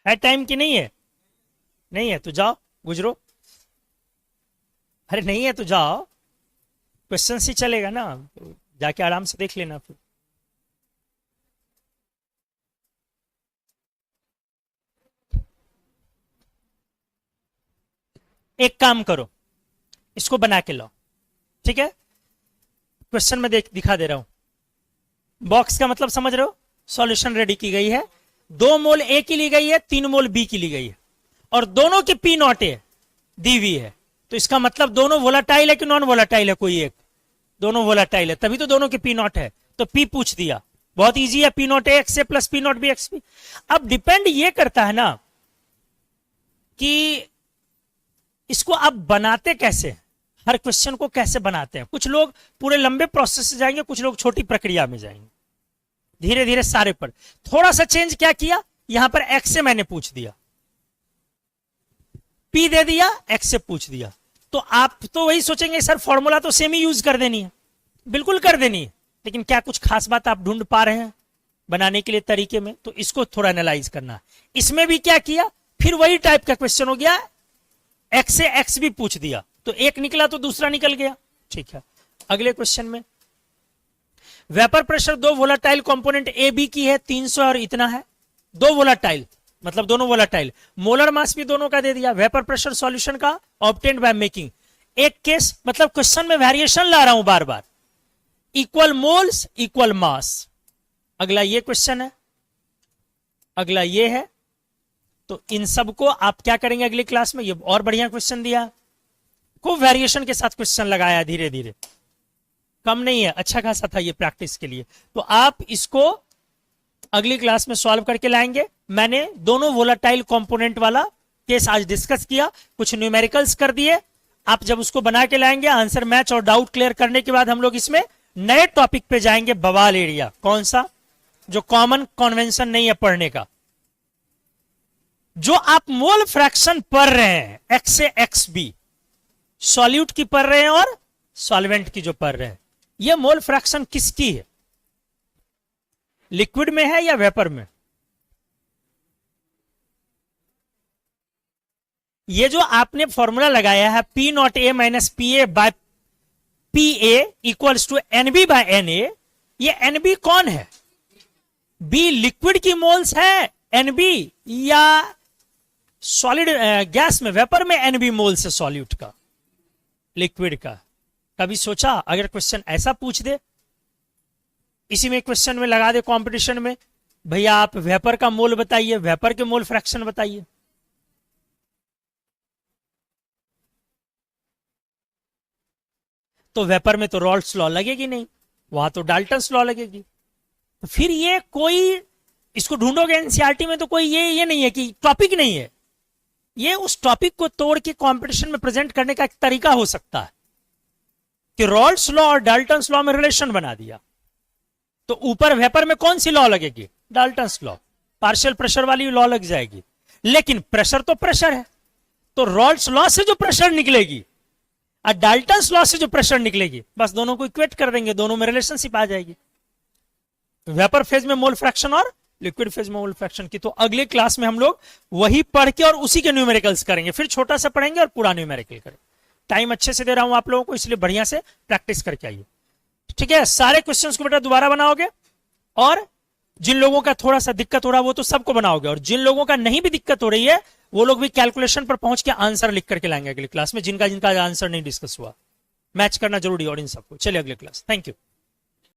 है टाइम की नहीं है? नहीं है तो जाओ गुजरो। अरे नहीं है तो जाओ, क्वेश्चन ही चलेगा ना, तो जाके आराम से देख लेना फिर। एक काम करो, इसको बना के लाओ, ठीक है? क्वेश्चन में दिखा दे रहा हूं। बॉक्स का मतलब समझ रहे हो? सॉल्यूशन रेडी की गई है, 2 मोल ए की ली गई है, 3 मोल बी की ली गई है, और दोनों की P नॉट ए दी हुई है। तो इसका मतलब दोनों वोलाटाइल है कि नॉन वोलाटाइल है? कोई एक, दोनों वोलाटाइल है, तभी तो दोनों की P नॉट है। तो P पूछ दिया, बहुत इजी है, P not A X A plus P not B X B. अब डिपेंड ये करता है ना कि इसको आप बनाते कैसे, हर क्वेश्चन को कैसे बनाते हैं। कुछ लोग पूरे लंबे प्रोसेस से जाएंगे, कुछ लोग छोटी प्रक्रिया में जाएंगे, धीरे धीरे सारे पर। थोड़ा सा चेंज क्या किया, यहां पर एक्स से मैंने पूछ दिया, P दे दिया, एक्स से पूछ दिया। तो आप तो वही सोचेंगे सर फॉर्मूला तो सेम ही यूज कर देनी है, बिल्कुल कर देनी है, लेकिन क्या कुछ खास बात आप ढूंढ पा रहे हैं बनाने के लिए तरीके में? तो इसको थोड़ा एनालाइज करना है। इसमें भी क्या किया, फिर वही टाइप का क्वेश्चन हो गया, एक्स से एक्स भी पूछ दिया, तो एक निकला तो दूसरा निकल गया। ठीक है, अगले क्वेश्चन में vapour pressure 2 volatile component A B की है 300 और इतना है, 2 वोलाटाइल मतलब दोनों वोलाटाइल, मोलर मास भी दोनों का दे दिया। वेपर प्रेशर सॉल्यूशन का ऑब्टेन्ड बाय मेकिंग, एक केस मतलब क्वेश्चन में वेरिएशन ला रहा हूं बार बार, इक्वल मोल्स इक्वल मास। अगला ये क्वेश्चन है, अगला ये है। तो इन सबको आप क्या करेंगे अगली क्लास में, ये और बढ़िया क्वेश्चन दिया, खूब वेरिएशन के साथ क्वेश्चन लगाया धीरे धीरे, कम नहीं है, अच्छा खासा था ये प्रैक्टिस के लिए। तो आप इसको अगली क्लास में सॉल्व करके लाएंगे। मैंने दोनों वोलाटाइल कंपोनेंट वाला केस आज डिस्कस किया, कुछ न्यूमेरिकल्स कर दिए। आप जब उसको बना के लाएंगे, आंसर मैच और डाउट क्लियर करने के बाद हम लोग इसमें नए टॉपिक पे जाएंगे, बवाल एरिया। कौन सा? जो कॉमन कॉन्वेंशन नहीं है पढ़ने का, जो आप मोल फ्रैक्शन पढ़ रहे हैं, एक्स से एक्स बी, सॉल्यूट की पढ़ रहे हैं और सॉल्वेंट की जो पढ़ रहे हैं, ये मोल फ्रैक्शन किसकी है? लिक्विड में है या वेपर में? ये जो आपने फॉर्मूला लगाया है P not A minus P A by P A equals to NB by N A, ये एनबी कौन है? बी लिक्विड की मोल्स है एनबी, या सॉलिड गैस में वेपर में एनबी मोल्स है सॉल्यूट का, लिक्विड का? कभी सोचा अगर क्वेश्चन ऐसा पूछ दे, इसी में क्वेश्चन में लगा दे कंपटीशन में, भैया आप वेपर का मोल बताइए, वेपर के मोल फ्रैक्शन बताइए, तो वेपर में तो रॉल्स लॉ लगेगी नहीं, वहां तो डाल्टन्स लॉ लगेगी। तो फिर ये कोई, इसको ढूंढोगे एनसीईआरटी में तो कोई ये नहीं है कि टॉपिक नहीं है, ये उस टॉपिक को तोड़ के कंपटीशन में प्रेजेंट करने का एक तरीका हो सकता है कि रॉल्स लॉ और डाल्टन्स लॉ में रिलेशन बना दिया, तो ऊपर वेपर में कौन सी लॉ लगेगी? डाल्टन्स लॉ, पार्शियल प्रेशर वाली लॉ लग जाएगी। लेकिन प्रेशर तो प्रेशर है, तो रॉल्स लॉ से जो प्रेशर निकलेगी और डाल्टन्स लॉ से जो प्रेशर निकलेगी, बस दोनों को इक्वेट कर देंगे, दोनों में रिलेशनशिप आ जाएगी, वेपर फेज में मोल फ्रैक्शन और लिक्विड फेज में मोल फ्रैक्शन की। तो अगले क्लास में हम लोग वही पढ़ के और उसी के न्यूमेरिकल्स करेंगे, फिर छोटा सा पढ़ेंगे और पूरा न्यूमेरिकल करेंगे। टाइम अच्छे से दे रहा हूं आप लोगों को, इसलिए बढ़िया से प्रैक्टिस करके आइए, ठीक है? सारे क्वेश्चंस को बेटा दोबारा बनाओगे, और जिन लोगों का थोड़ा सा दिक्कत हो रहा है वो तो सबको बनाओगे, और जिन लोगों का नहीं भी दिक्कत हो रही है वो लोग भी कैलकुलेशन पर पहुंच के आंसर लिख करके लाएंगे अगली क्लास में, जिनका जिनका आंसर नहीं डिस्कस हुआ। मैच करना जरूरी है और इन सबको। चलिए अगले क्लास, थैंक यू।